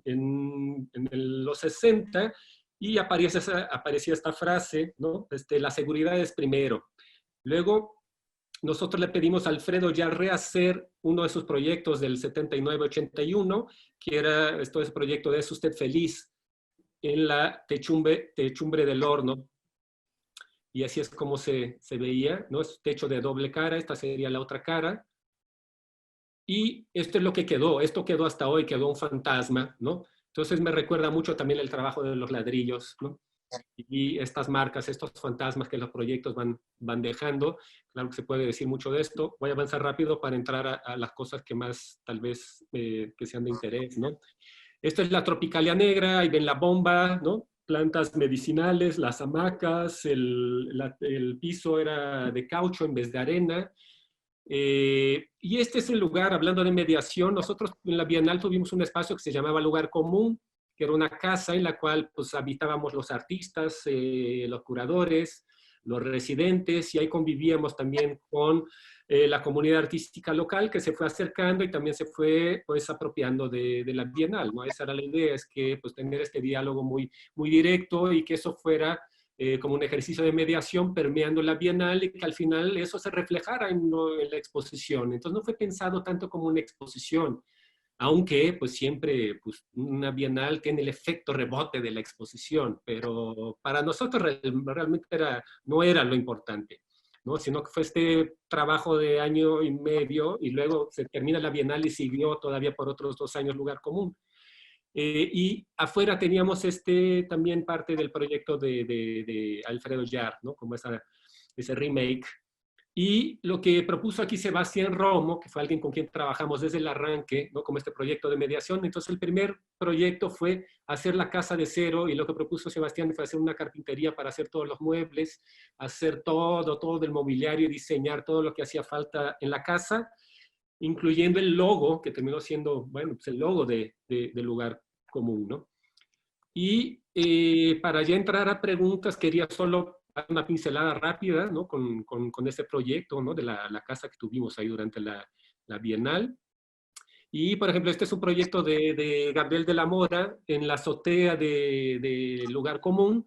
en los 60, y aparecía esta frase, ¿no? La seguridad es primero. Luego, nosotros le pedimos a Alfredo ya rehacer uno de sus proyectos del 79-81, que era ese proyecto de ¿Es usted feliz?, en la techumbre del horno. Y así es como se veía, ¿no? Es techo de doble cara, esta sería la otra cara. Y esto es lo que quedó, esto quedó hasta hoy, quedó un fantasma, ¿no? Entonces me recuerda mucho también el trabajo de los ladrillos, ¿no? Y estas marcas, estos fantasmas que los proyectos van dejando. Claro que se puede decir mucho de esto. Voy a avanzar rápido para entrar a las cosas que más tal vez que sean de interés, ¿no? Esto es la Tropicalia negra, ahí ven la bomba, ¿no? Plantas medicinales, las hamacas, el piso era de caucho en vez de arena. Y este es el lugar, hablando de mediación, nosotros en la Bienal tuvimos un espacio que se llamaba Lugar Común, que era una casa en la cual pues habitábamos los artistas, los curadores, los residentes, y ahí convivíamos también con la comunidad artística local que se fue acercando y también se fue pues apropiando de la Bienal, ¿no? Esa era la idea, es que pues tener este diálogo muy, muy directo y que eso fuera como un ejercicio de mediación permeando la Bienal y que al final eso se reflejara en la exposición. Entonces no fue pensado tanto como una exposición, aunque pues siempre pues, una Bienal tiene el efecto rebote de la exposición, pero para nosotros realmente no era lo importante, ¿no? Sino que fue este trabajo de año y medio y luego se termina la Bienal y siguió todavía por otros 2 años Lugar Común. Y afuera teníamos también parte del proyecto de Alfredo Yarr, ¿no? Como ese remake. Y lo que propuso aquí Sebastián Romo, que fue alguien con quien trabajamos desde el arranque, ¿no? Como este proyecto de mediación. Entonces el primer proyecto fue hacer la casa de cero, y lo que propuso Sebastián fue hacer una carpintería para hacer todos los muebles, hacer todo el mobiliario y diseñar todo lo que hacía falta en la casa, incluyendo el logo, que terminó siendo, bueno, pues el logo del Lugar Común, ¿no? Y para ya entrar a preguntas, quería solo dar una pincelada rápida, ¿no? Con este proyecto, ¿no? De la casa que tuvimos ahí durante la Bienal. Y, por ejemplo, este es un proyecto de Gabriel de la Mora en la azotea de Lugar Común.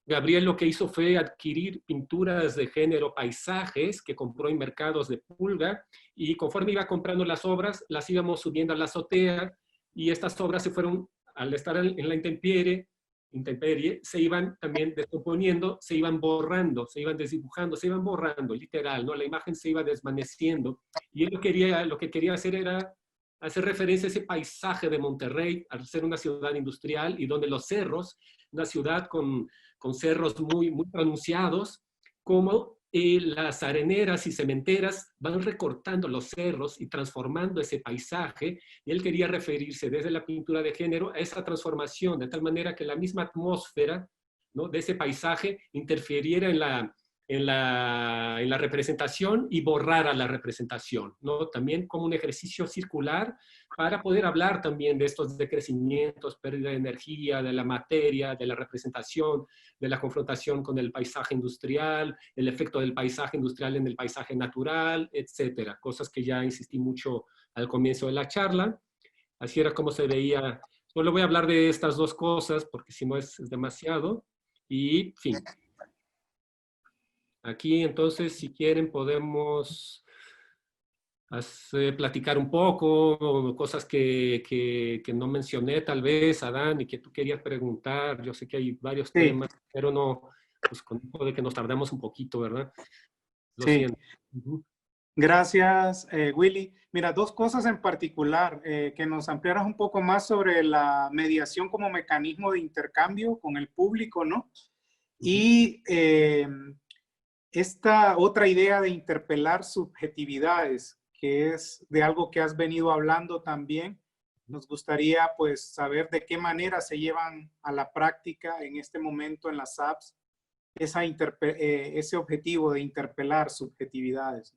Gabriel lo que hizo fue adquirir pinturas de género paisajes que compró en mercados de pulga, y conforme iba comprando las obras, las íbamos subiendo a la azotea, y estas obras se fueron, al estar en la intemperie, se iban también descomponiendo, se iban borrando, se iban desdibujando, se iban borrando, literal, ¿no? La imagen se iba desvaneciendo, y él lo que quería hacer era hacer referencia a ese paisaje de Monterrey, al ser una ciudad industrial y donde los cerros, una ciudad con cerros muy, muy pronunciados, como las areneras y cementeras van recortando los cerros y transformando ese paisaje. Y él quería referirse desde la pintura de género a esa transformación, de tal manera que la misma atmósfera, ¿no? De ese paisaje interfiriera en la representación y borrara la representación, ¿no? También como un ejercicio circular para poder hablar también de estos decrecimientos, pérdida de energía, de la materia, de la representación, de la confrontación con el paisaje industrial, el efecto del paisaje industrial en el paisaje natural, etcétera. Cosas que ya insistí mucho al comienzo de la charla. Así era como se veía. Solo voy a hablar de estas 2 cosas porque si no es demasiado. Y, fin. Aquí, entonces, si quieren, podemos platicar un poco, cosas que no mencioné, tal vez, Adán, y que tú querías preguntar. Yo sé que hay varios temas, pero no, pues con esto de que nos tardamos un poquito, ¿verdad? Lo siento. Gracias, Willy. Mira, 2 cosas en particular, que nos ampliaras un poco más sobre la mediación como mecanismo de intercambio con el público, ¿no? Y esta otra idea de interpelar subjetividades, que es de algo que has venido hablando también. Nos gustaría pues saber de qué manera se llevan a la práctica en este momento en las apps ese objetivo de interpelar subjetividades.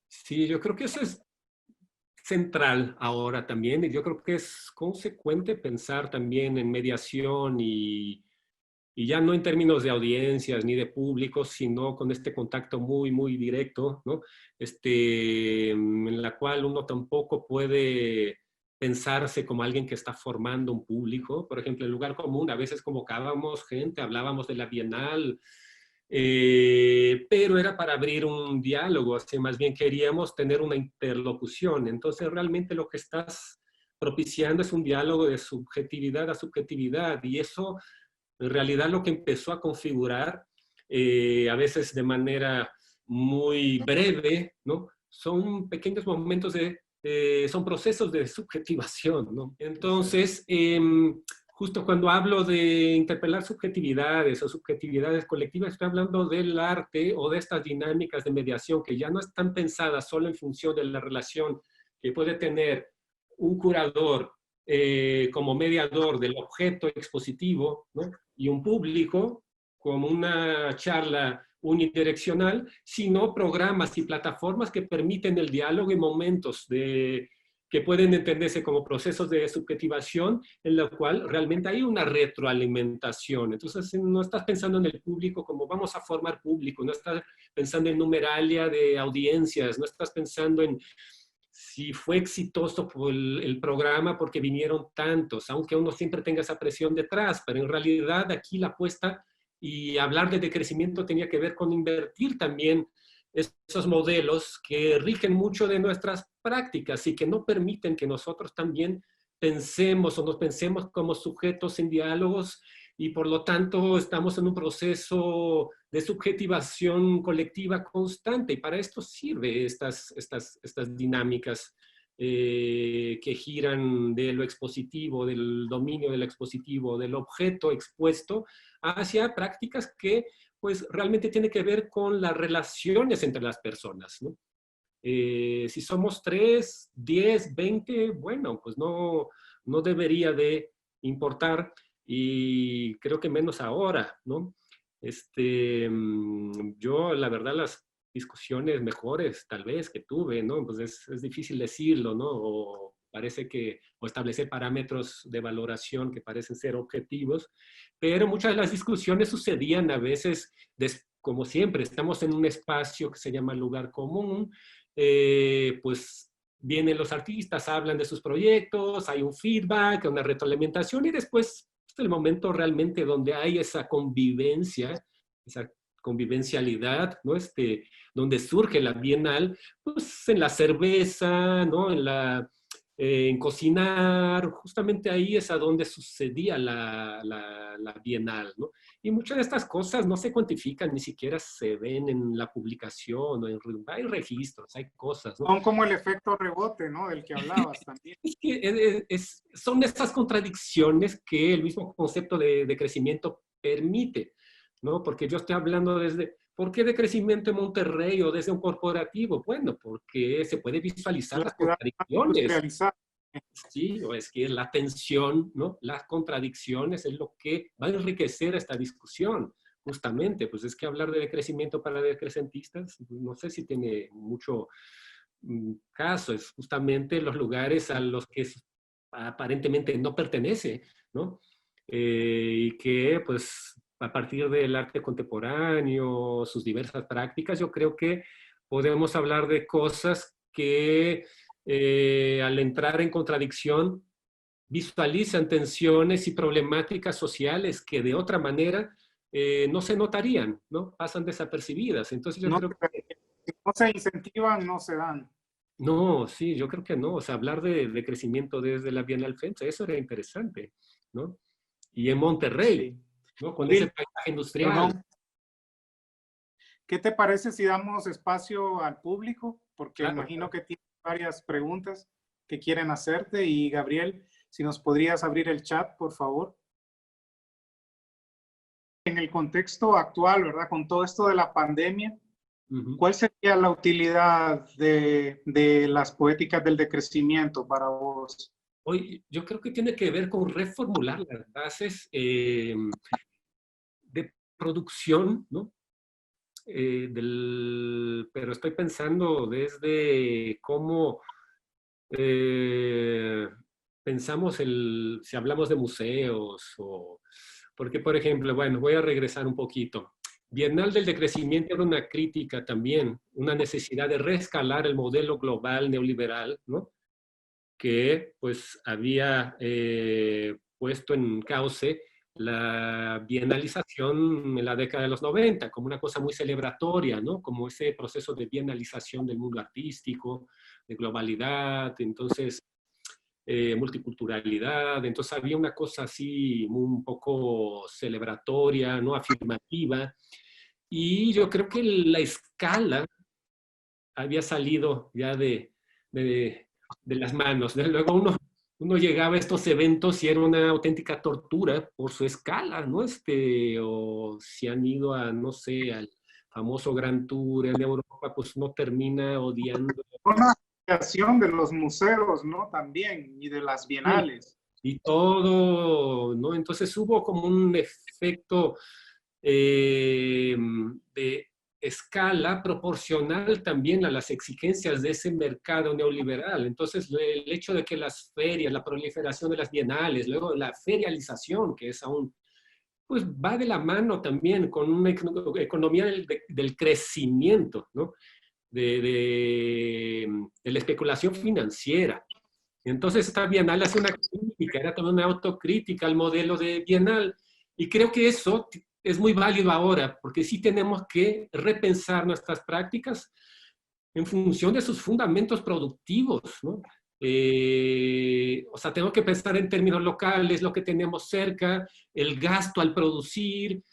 Sí, yo creo que eso es central ahora también, y yo creo que es consecuente pensar también en mediación y ya no en términos de audiencias ni de públicos, sino con este contacto muy, muy directo, ¿no? En la cual uno tampoco puede pensarse como alguien que está formando un público. Por ejemplo, en Lugar Común a veces convocábamos gente, hablábamos de la Bienal, pero era para abrir un diálogo, así más bien queríamos tener una interlocución. Entonces realmente lo que estás propiciando es un diálogo de subjetividad a subjetividad, y eso en realidad lo que empezó a configurar, a veces de manera muy breve, ¿no? Son pequeños momentos son procesos de subjetivación, ¿no? Entonces, justo cuando hablo de interpelar subjetividades o subjetividades colectivas, estoy hablando del arte o de estas dinámicas de mediación que ya no están pensadas solo en función de la relación que puede tener un curador como mediador del objeto expositivo, ¿no? Y un público como una charla unidireccional, sino programas y plataformas que permiten el diálogo y momentos que que pueden entenderse como procesos de subjetivación, en la cual realmente hay una retroalimentación. Entonces, no estás pensando en el público como vamos a formar público, no estás pensando en numeralia de audiencias, no estás pensando en si fue exitoso el programa porque vinieron tantos, aunque uno siempre tenga esa presión detrás, pero en realidad aquí la apuesta y hablar de decrecimiento tenía que ver con invertir también esos modelos que rigen mucho de nuestras prácticas y que no permiten que nosotros también pensemos o nos pensemos como sujetos en diálogos y por lo tanto estamos en un proceso de subjetivación colectiva constante y para esto sirve estas dinámicas que giran de lo expositivo, del dominio del expositivo, del objeto expuesto, hacia prácticas que pues realmente tiene que ver con las relaciones entre las personas, ¿no? Si somos 3, 10, 20, bueno, pues no debería de importar y creo que menos ahora, ¿no? Yo, la verdad, las discusiones mejores, tal vez, que tuve, ¿no? Pues es difícil decirlo, ¿no? O parece que, o establecer parámetros de valoración que parecen ser objetivos, pero muchas de las discusiones sucedían a veces, como siempre, estamos en un espacio que se llama lugar común, pues vienen los artistas, hablan de sus proyectos, hay un feedback, una retroalimentación y después es el momento realmente donde hay esa convivencialidad, ¿no? Donde surge la Bienal, pues en la cerveza, ¿no? En cocinar, justamente ahí es a donde sucedía la Bienal, ¿no? Y muchas de estas cosas no se cuantifican, ni siquiera se ven en la publicación, hay registros, hay cosas, ¿no? Son como el efecto rebote, ¿no? Del que hablabas también. Es que son estas contradicciones que el mismo concepto de crecimiento permite, ¿no? Porque yo estoy hablando ¿por qué de crecimiento en Monterrey o desde un corporativo? Bueno, porque se puede visualizar La las ciudad contradicciones. industrializada. Sí, o es que la tensión, ¿no? Las contradicciones es lo que va a enriquecer esta discusión, justamente. Pues es que hablar de decrecimiento para decrecentistas, no sé si tiene mucho caso, es justamente los lugares a los que aparentemente no pertenece, ¿no? Y que, pues, a partir del arte contemporáneo, sus diversas prácticas, yo creo que podemos hablar de cosas que al entrar en contradicción visualizan tensiones y problemáticas sociales que de otra manera no se notarían, ¿no? Pasan desapercibidas. Entonces yo No, creo que si no se incentivan, no se dan. no, sí, yo creo que no. O sea, hablar de crecimiento desde la Bienal FEMSA, eso era interesante, ¿no? Y en Monterrey, Sí. ¿no? Con ese Bill, paisaje pero no. industrial. ¿Qué te parece si damos espacio al público? Porque Claro, imagino que tienes varias preguntas que quieren hacerte. Y Gabriel, si nos podrías abrir el chat, por favor. En el contexto actual, ¿verdad? Con todo esto de la pandemia, ¿cuál sería la utilidad de las poéticas del decrecimiento para vos? Hoy, yo creo que tiene que ver con reformular las bases de producción, ¿no? Pero estoy pensando desde cómo pensamos si hablamos de museos, porque por ejemplo, bueno, voy a regresar un poquito. Bienal del Decrecimiento era una crítica también, una necesidad de reescalar el modelo global neoliberal, ¿no? Que pues había puesto en cauce la bienalización en la década de los 90 como una cosa muy celebratoria, ¿no? Como ese proceso de bienalización del mundo artístico, de globalidad, entonces multiculturalidad, entonces había una cosa así un poco celebratoria, ¿no? Afirmativa, y yo creo que la escala había salido ya de las manos, ¿no? Luego uno llegaba a estos eventos y era una auténtica tortura por su escala, ¿no? O si han ido a, no sé, al famoso Grand Tour en Europa, pues uno termina odiando. Una creación de los museos, ¿no? También, y de las bienales. Y todo, ¿no? Entonces hubo como un efecto de escala proporcional también a las exigencias de ese mercado neoliberal. Entonces, el hecho de que las ferias, la proliferación de las bienales, luego la ferialización, que es aún, pues va de la mano también con una economía del crecimiento, ¿no? De la especulación financiera. Entonces, esta bienal hace una crítica, era también una autocrítica al modelo de bienal, y creo que eso es muy válido ahora, porque sí tenemos que repensar nuestras prácticas en función de sus fundamentos productivos, ¿no? O sea, tengo que pensar en términos locales, lo que tenemos cerca, el gasto al producir,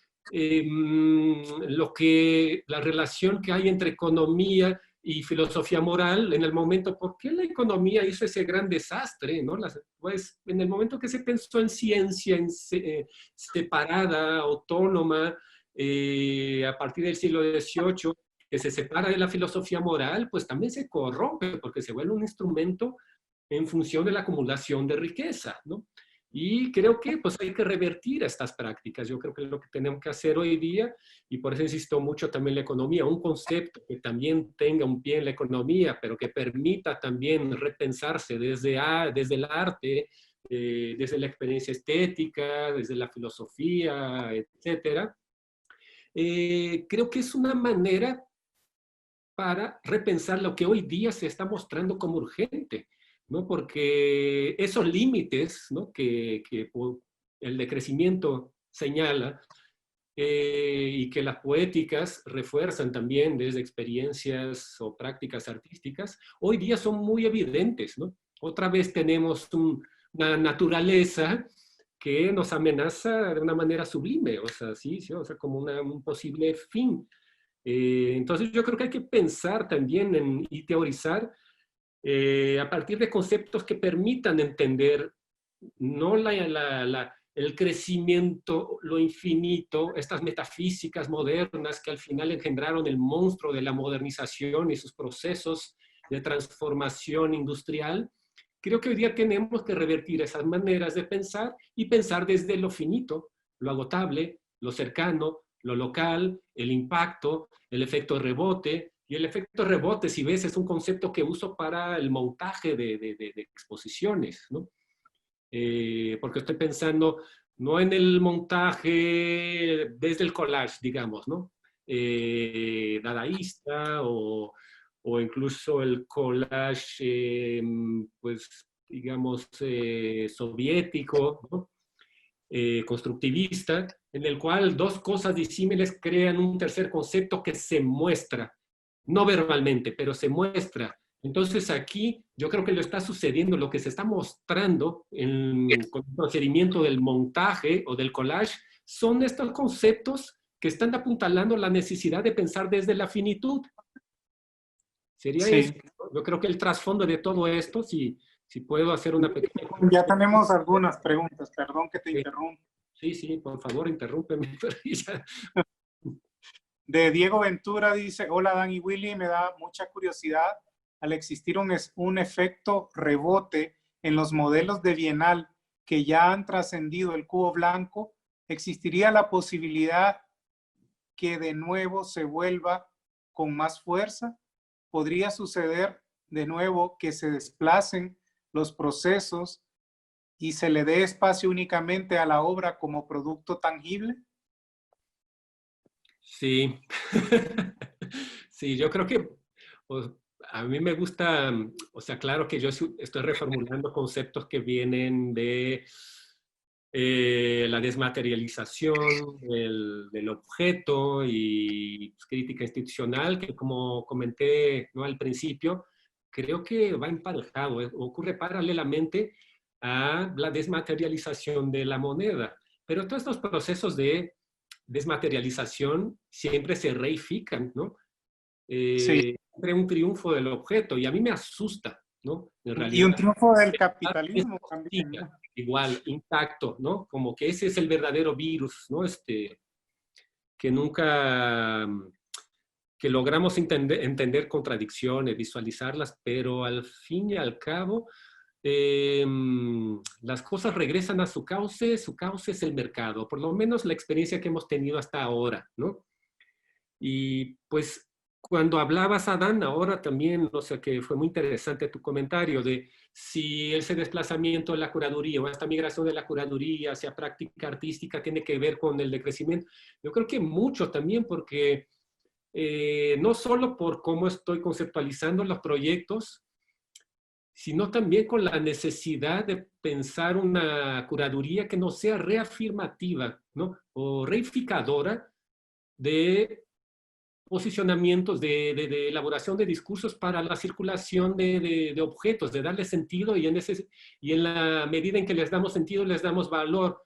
la relación que hay entre economía y filosofía moral en el momento, ¿por qué la economía hizo ese gran desastre? ¿No? Pues en el momento que se pensó en ciencia separada, autónoma, a partir del siglo XVIII, que se separa de la filosofía moral, pues también se corrompe porque se vuelve un instrumento en función de la acumulación de riqueza, ¿no? Y creo que pues hay que revertir estas prácticas. Yo creo que es lo que tenemos que hacer hoy día, y por eso insisto mucho también en la economía, un concepto que también tenga un pie en la economía, pero que permita también repensarse desde el arte, desde la experiencia estética, desde la filosofía, etcétera. Creo que es una manera para repensar lo que hoy día se está mostrando como urgente, ¿no? Porque esos límites, ¿no? que el decrecimiento señala, y que las poéticas refuerzan también desde experiencias o prácticas artísticas, hoy día son muy evidentes, ¿no? Otra vez tenemos una naturaleza que nos amenaza de una manera sublime, o sea, sí, o sea, como un posible fin. Entonces yo creo que hay que pensar también y teorizar a partir de conceptos que permitan entender no el crecimiento, lo infinito, estas metafísicas modernas que al final engendraron el monstruo de la modernización y sus procesos de transformación industrial. Creo que hoy día tenemos que revertir esas maneras de pensar y pensar desde lo finito, lo agotable, lo cercano, lo local, el impacto, el efecto rebote. Y el efecto rebote, si ves, es un concepto que uso para el montaje de exposiciones, ¿no? Porque estoy pensando no en el montaje desde el collage, digamos, ¿no? Dadaísta o incluso el collage, pues, digamos, soviético, ¿no? Constructivista, en el cual dos cosas disímiles crean un tercer concepto que se muestra, no verbalmente, pero se muestra. Entonces aquí yo creo que lo está sucediendo, lo que se está mostrando con el procedimiento del montaje o del collage, son estos conceptos que están apuntalando la necesidad de pensar desde la finitud. Sería Sí. eso. Yo creo que el trasfondo de todo esto, si puedo hacer una pequeña... Ya tenemos algunas preguntas, perdón que te interrumpa. Sí, por favor, interrúmpeme. De Diego Ventura dice, hola Dan y Willy, me da mucha curiosidad, al existir un efecto rebote en los modelos de bienal que ya han trascendido el cubo blanco, ¿existiría la posibilidad que de nuevo se vuelva con más fuerza? ¿Podría suceder de nuevo que se desplacen los procesos y se le dé espacio únicamente a la obra como producto tangible? Sí, sí, yo creo que pues, a mí me gusta, o sea, claro que yo estoy reformulando conceptos que vienen de la desmaterialización del objeto y pues, crítica institucional, que como comenté, ¿no? Al principio, creo que va emparejado, ocurre paralelamente a la desmaterialización de la moneda. Pero todos estos procesos de desmaterialización siempre se reifican, ¿no? Sí. Siempre un triunfo del objeto, y a mí me asusta, ¿no? En realidad. Y un triunfo del capitalismo también, ¿no? Igual, intacto, ¿no? Como que ese es el verdadero virus, ¿no? Que nunca, que logramos entender contradicciones, visualizarlas, pero al fin y al cabo, las cosas regresan a su cauce es el mercado, por lo menos la experiencia que hemos tenido hasta ahora, ¿no? Y pues cuando hablabas, Adán, ahora también, o sea, que fue muy interesante tu comentario de si ese desplazamiento de la curaduría o esta migración de la curaduría hacia práctica artística tiene que ver con el decrecimiento. Yo creo que mucho también porque no solo por cómo estoy conceptualizando los proyectos, sino también con la necesidad de pensar una curaduría que no sea reafirmativa, ¿no? O reificadora de posicionamientos, de elaboración de discursos para la circulación de objetos, de darle sentido y en la medida en que les damos sentido, les damos valor.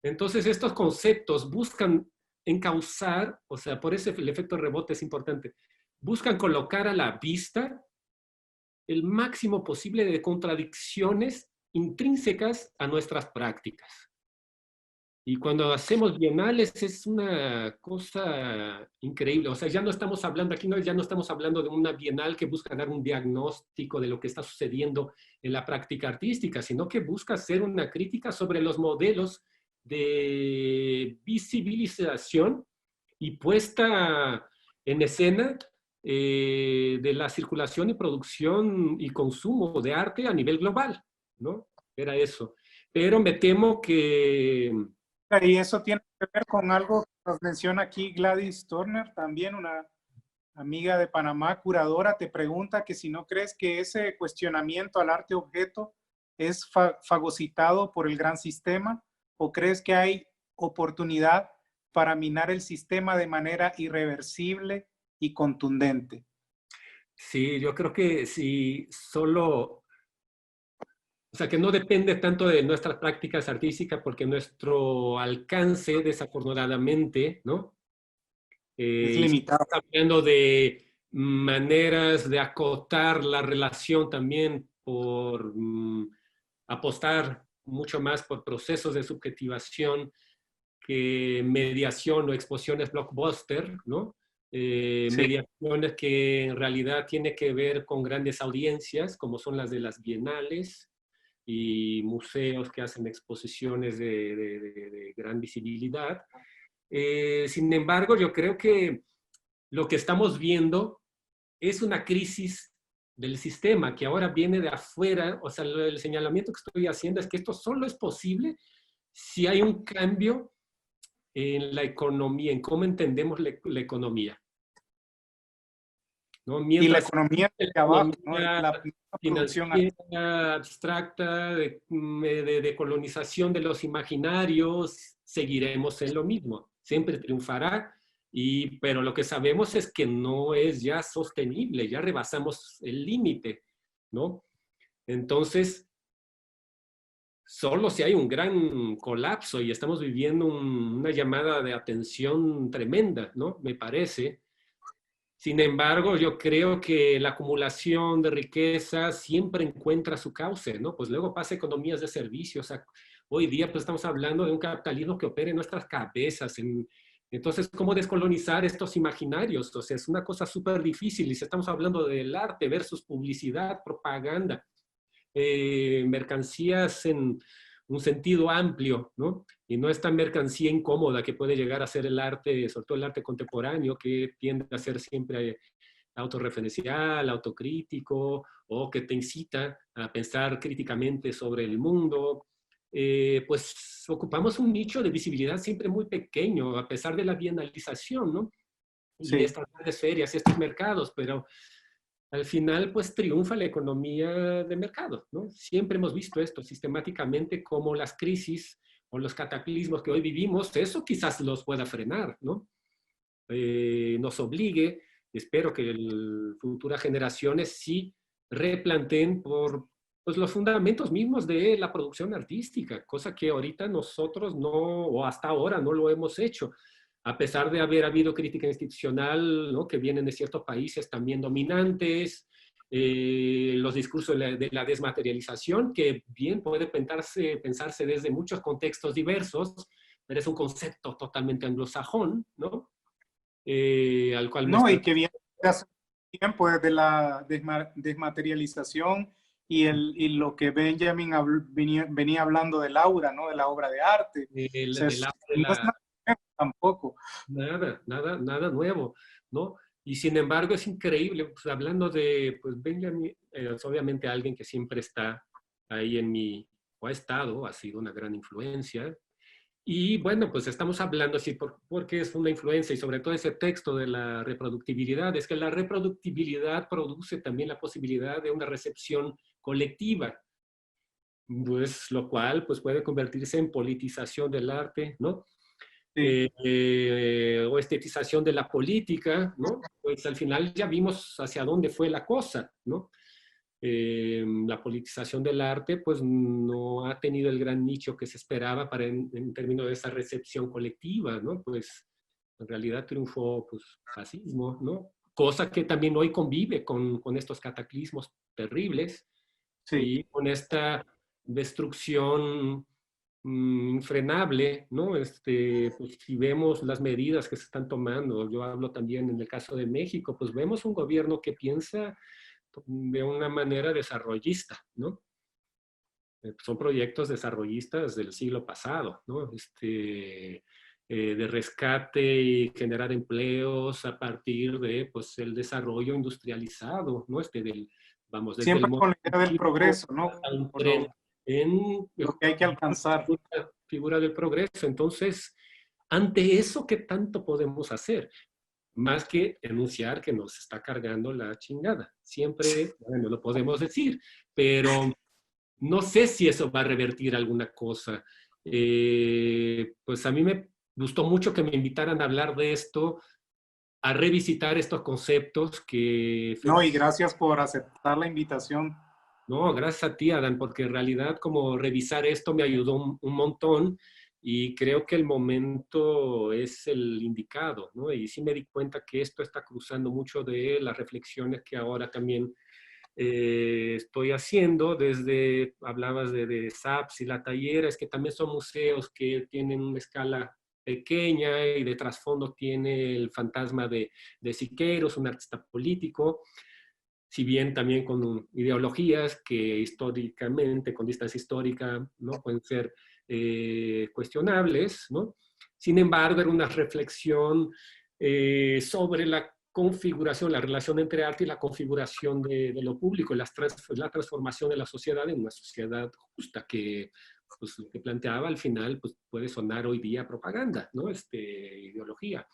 Entonces, estos conceptos buscan encauzar, o sea, por eso el efecto rebote es importante, buscan colocar a la vista el máximo posible de contradicciones intrínsecas a nuestras prácticas. Y cuando hacemos bienales es una cosa increíble. O sea, ya no estamos hablando, aquí ya no estamos hablando de una bienal que busca dar un diagnóstico de lo que está sucediendo en la práctica artística, sino que busca hacer una crítica sobre los modelos de visibilización y puesta en escena de la circulación y producción y consumo de arte a nivel global, ¿no? Era eso. Pero me temo que... Y eso tiene que ver con algo que nos menciona aquí Gladys Turner, también una amiga de Panamá, curadora, te pregunta que si no crees que ese cuestionamiento al arte objeto es fagocitado por el gran sistema, o crees que hay oportunidad para minar el sistema de manera irreversible y contundente. Sí, yo creo que si solo... O sea, que no depende tanto de nuestras prácticas artísticas porque nuestro alcance, desafortunadamente, ¿no? Es limitado. Estamos hablando de maneras de acotar la relación también por apostar mucho más por procesos de subjetivación que mediación o exposiciones blockbuster, ¿no? Sí. Mediaciones que en realidad tienen que ver con grandes audiencias, como son las de las bienales, y museos que hacen exposiciones de gran visibilidad. Sin embargo, yo creo que lo que estamos viendo es una crisis del sistema que ahora viene de afuera. O sea, el señalamiento que estoy haciendo es que esto solo es posible si hay un cambio en la economía, en cómo entendemos la economía. ¿No? Y la economía de abajo, ¿no? La producción abstracta, de colonización de los imaginarios, seguiremos en lo mismo. Siempre triunfará, pero lo que sabemos es que no es ya sostenible, ya rebasamos el límite, ¿no? Entonces, solo si hay un gran colapso y estamos viviendo una llamada de atención tremenda, ¿no? Me parece. Sin embargo, yo creo que la acumulación de riqueza siempre encuentra su cauce, ¿no? Pues luego pasa economías de servicios. O sea, hoy día pues estamos hablando de un capitalismo que opera en nuestras cabezas. Entonces, ¿cómo descolonizar estos imaginarios? O sea, es una cosa súper difícil. Y si estamos hablando del arte versus publicidad, propaganda, mercancías en un sentido amplio, ¿no? Y no esta mercancía incómoda que puede llegar a ser el arte, sobre todo el arte contemporáneo, que tiende a ser siempre autorreferencial, autocrítico, o que te incita a pensar críticamente sobre el mundo. Pues ocupamos un nicho de visibilidad siempre muy pequeño, a pesar de la bienalización, ¿no? Sí. Y estas grandes ferias, estos mercados, pero al final, pues triunfa la economía de mercado, ¿no? Siempre hemos visto esto sistemáticamente, como las crisis o los cataclismos que hoy vivimos, eso quizás los pueda frenar, ¿no? Nos obligue, espero que futuras generaciones sí replanteen por pues, los fundamentos mismos de la producción artística, cosa que ahorita nosotros no, o hasta ahora no lo hemos hecho. A pesar de haber habido crítica institucional, ¿no? Que vienen de ciertos países también dominantes, los discursos de la desmaterialización, que bien puede pensarse desde muchos contextos diversos, pero es un concepto totalmente anglosajón, ¿no? Al cual no, y que viene hace tiempo desde la desmaterialización y lo que Benjamin venía hablando del aura, ¿no? De la obra de arte. tampoco. Nada nuevo, ¿no? Y sin embargo es increíble, pues hablando de, pues Benjamin, es obviamente alguien que siempre está ahí en mi, o ha estado, ha sido una gran influencia. Y bueno, pues estamos hablando así porque es una influencia y sobre todo ese texto de la reproductibilidad, es que la reproductibilidad produce también la posibilidad de una recepción colectiva, pues lo cual pues puede convertirse en politización del arte, ¿no? Sí. O estetización de la política, ¿no? Pues al final ya vimos hacia dónde fue la cosa, ¿no? La politización del arte pues no ha tenido el gran nicho que se esperaba para en términos de esa recepción colectiva, ¿no? Pues en realidad triunfó pues fascismo, ¿no? Cosa que también hoy convive con estos cataclismos terribles Sí. y con esta destrucción infrenable, ¿no? Pues, si vemos las medidas que se están tomando, yo hablo también en el caso de México, pues vemos un gobierno que piensa de una manera desarrollista, ¿no? Son proyectos desarrollistas del siglo pasado, ¿no? De rescate y generar empleos a partir de, pues, el desarrollo industrializado, ¿no? Vamos, desde Siempre el con la idea del progreso, ¿no? hasta un tren en Lo que hay que alcanzar. figura del progreso. Entonces, ante eso, ¿qué tanto podemos hacer? Más que enunciar que nos está cargando la chingada. Siempre, bueno, lo podemos decir, pero no sé si eso va a revertir alguna cosa. Pues a mí me gustó mucho que me invitaran a hablar de esto, a revisitar estos conceptos que... No, y gracias por aceptar la invitación. No, gracias a ti, Adán, porque en realidad como revisar esto me ayudó un montón y creo que el momento es el indicado, ¿no? Y sí me di cuenta que esto está cruzando mucho de las reflexiones que ahora también estoy haciendo, desde, hablabas de SAPS y La Tallera, es que también son museos que tienen una escala pequeña y de trasfondo tiene el fantasma de Siqueiros, un artista político, si bien también con ideologías que históricamente, con distancia histórica, ¿no? Pueden ser cuestionables, ¿no? Sin embargo, era una reflexión sobre la configuración, la relación entre arte y la configuración de lo público, la transformación de la sociedad en una sociedad justa que, pues, lo que planteaba al final pues, puede sonar hoy día propaganda, ¿no? Ideología.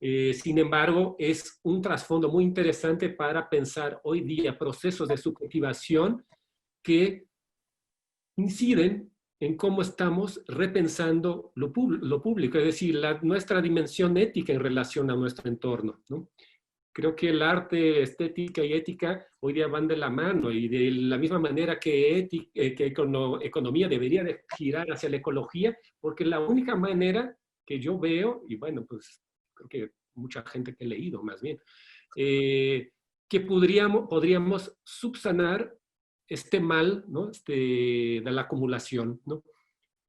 Sin embargo, es un trasfondo muy interesante para pensar hoy día procesos de subjetivación que inciden en cómo estamos repensando lo público, es decir, nuestra dimensión ética en relación a nuestro entorno, ¿no? Creo que el arte, estética y ética hoy día van de la mano y de la misma manera que economía debería de girar hacia la ecología, porque la única manera que yo veo, y bueno, pues creo que mucha gente que he leído más bien, que podríamos subsanar este mal, ¿no? De la acumulación, ¿no?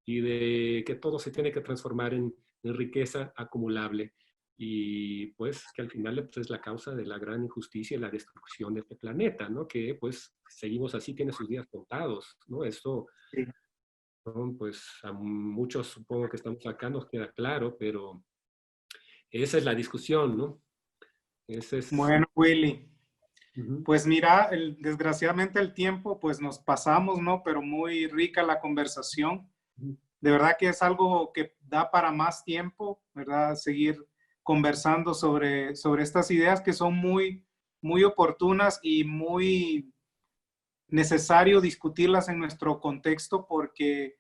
Y de que todo se tiene que transformar en riqueza acumulable. Y pues que al final pues, es la causa de la gran injusticia y la destrucción de este planeta, ¿no? Que pues seguimos así, tiene sus días contados, ¿no? Esto, Sí. ¿no? Pues a muchos supongo que estamos acá nos queda claro, pero esa es la discusión, ¿no? Ese es... Bueno, Willy, Uh-huh. pues mira, desgraciadamente el tiempo, pues nos pasamos, ¿no? Pero muy rica la conversación. De verdad que es algo que da para más tiempo, ¿verdad? Seguir conversando sobre estas ideas que son muy, muy oportunas y muy necesario discutirlas en nuestro contexto porque,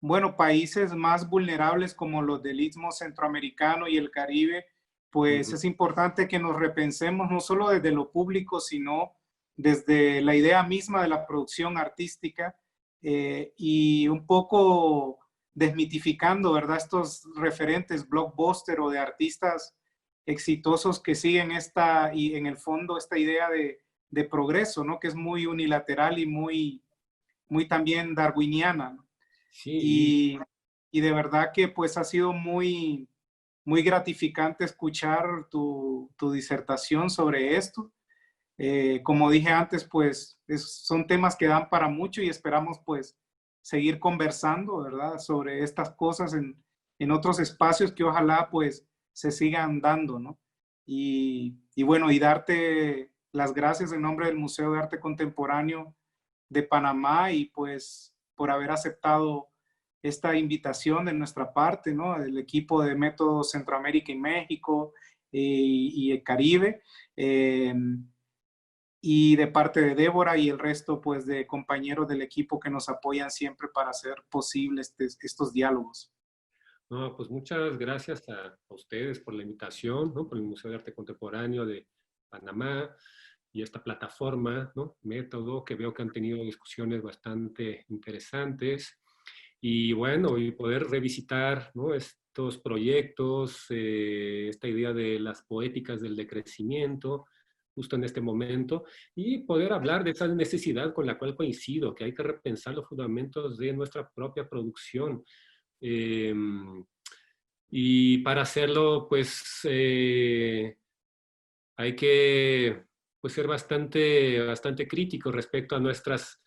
bueno, países más vulnerables como los del Istmo Centroamericano y el Caribe, pues Uh-huh. es importante que nos repensemos no solo desde lo público, sino desde la idea misma de la producción artística y un poco desmitificando, ¿verdad? Estos referentes blockbuster o de artistas exitosos que siguen esta, y en el fondo esta idea de progreso, ¿no? Que es muy unilateral y muy, muy también darwiniana, ¿no? Sí, Y de verdad que pues ha sido muy, muy gratificante escuchar tu disertación sobre esto. Como dije antes, pues son temas que dan para mucho y esperamos pues seguir conversando, ¿verdad? Sobre estas cosas en otros espacios que ojalá pues se sigan dando, ¿no? Y bueno, y darte las gracias en nombre del Museo de Arte Contemporáneo de Panamá y pues por haber aceptado esta invitación de nuestra parte, ¿no? El equipo de Método Centroamérica y México y el Caribe, y de parte de Débora y el resto pues de compañeros del equipo que nos apoyan siempre para hacer posibles estos diálogos. No, pues muchas gracias a ustedes por la invitación, ¿no? Por el Museo de Arte Contemporáneo de Panamá y esta plataforma, ¿no? Método, que veo que han tenido discusiones bastante interesantes. Y bueno, y poder revisitar, ¿no? Estos proyectos, esta idea de las poéticas del decrecimiento, justo en este momento, y poder hablar de esa necesidad con la cual coincido, que hay que repensar los fundamentos de nuestra propia producción. Y para hacerlo, pues, hay que pues, ser bastante crítico respecto a nuestras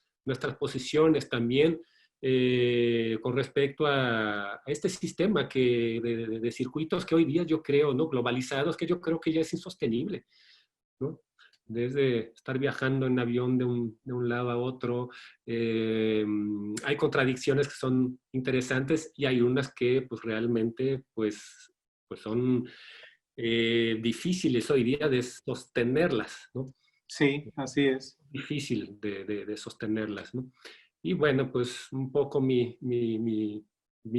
posiciones también, con respecto a este sistema de circuitos que hoy día yo creo, ¿no? Globalizados, que yo creo que ya es insostenible, ¿no? Desde estar viajando en avión de un lado a otro, hay contradicciones que son interesantes y hay unas que pues realmente pues son difíciles hoy día de sostenerlas, ¿no? Sí, así es. Difícil de sostenerlas, ¿no? Y bueno, pues un poco mi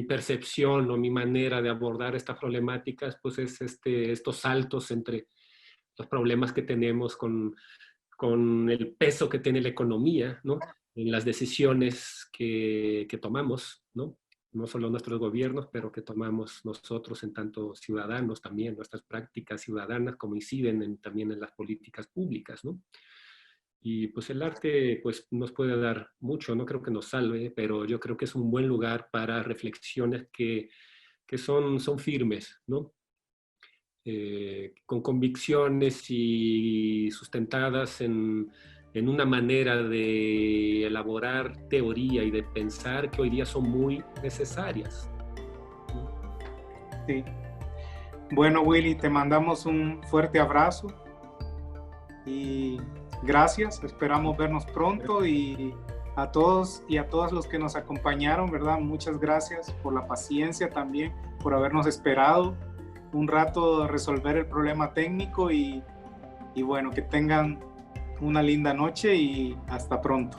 percepción o mi manera de abordar estas problemáticas, pues es estos saltos entre los problemas que tenemos con el peso que tiene la economía, ¿no? En las decisiones que tomamos, ¿no? No solo nuestros gobiernos, pero que tomamos nosotros en tanto ciudadanos también, nuestras prácticas ciudadanas como inciden también en las políticas públicas, ¿no? Y pues el arte pues nos puede dar mucho, no creo que nos salve, pero yo creo que es un buen lugar para reflexiones que son firmes, ¿no? Con convicciones y sustentadas en una manera de elaborar teoría y de pensar que hoy día son muy necesarias. Sí. Bueno, Willy, te mandamos un fuerte abrazo y gracias. Esperamos vernos pronto y a todos y a todas los que nos acompañaron, ¿verdad? Muchas gracias por la paciencia también, por habernos esperado un rato a resolver el problema técnico y bueno, que tengan una linda noche y hasta pronto.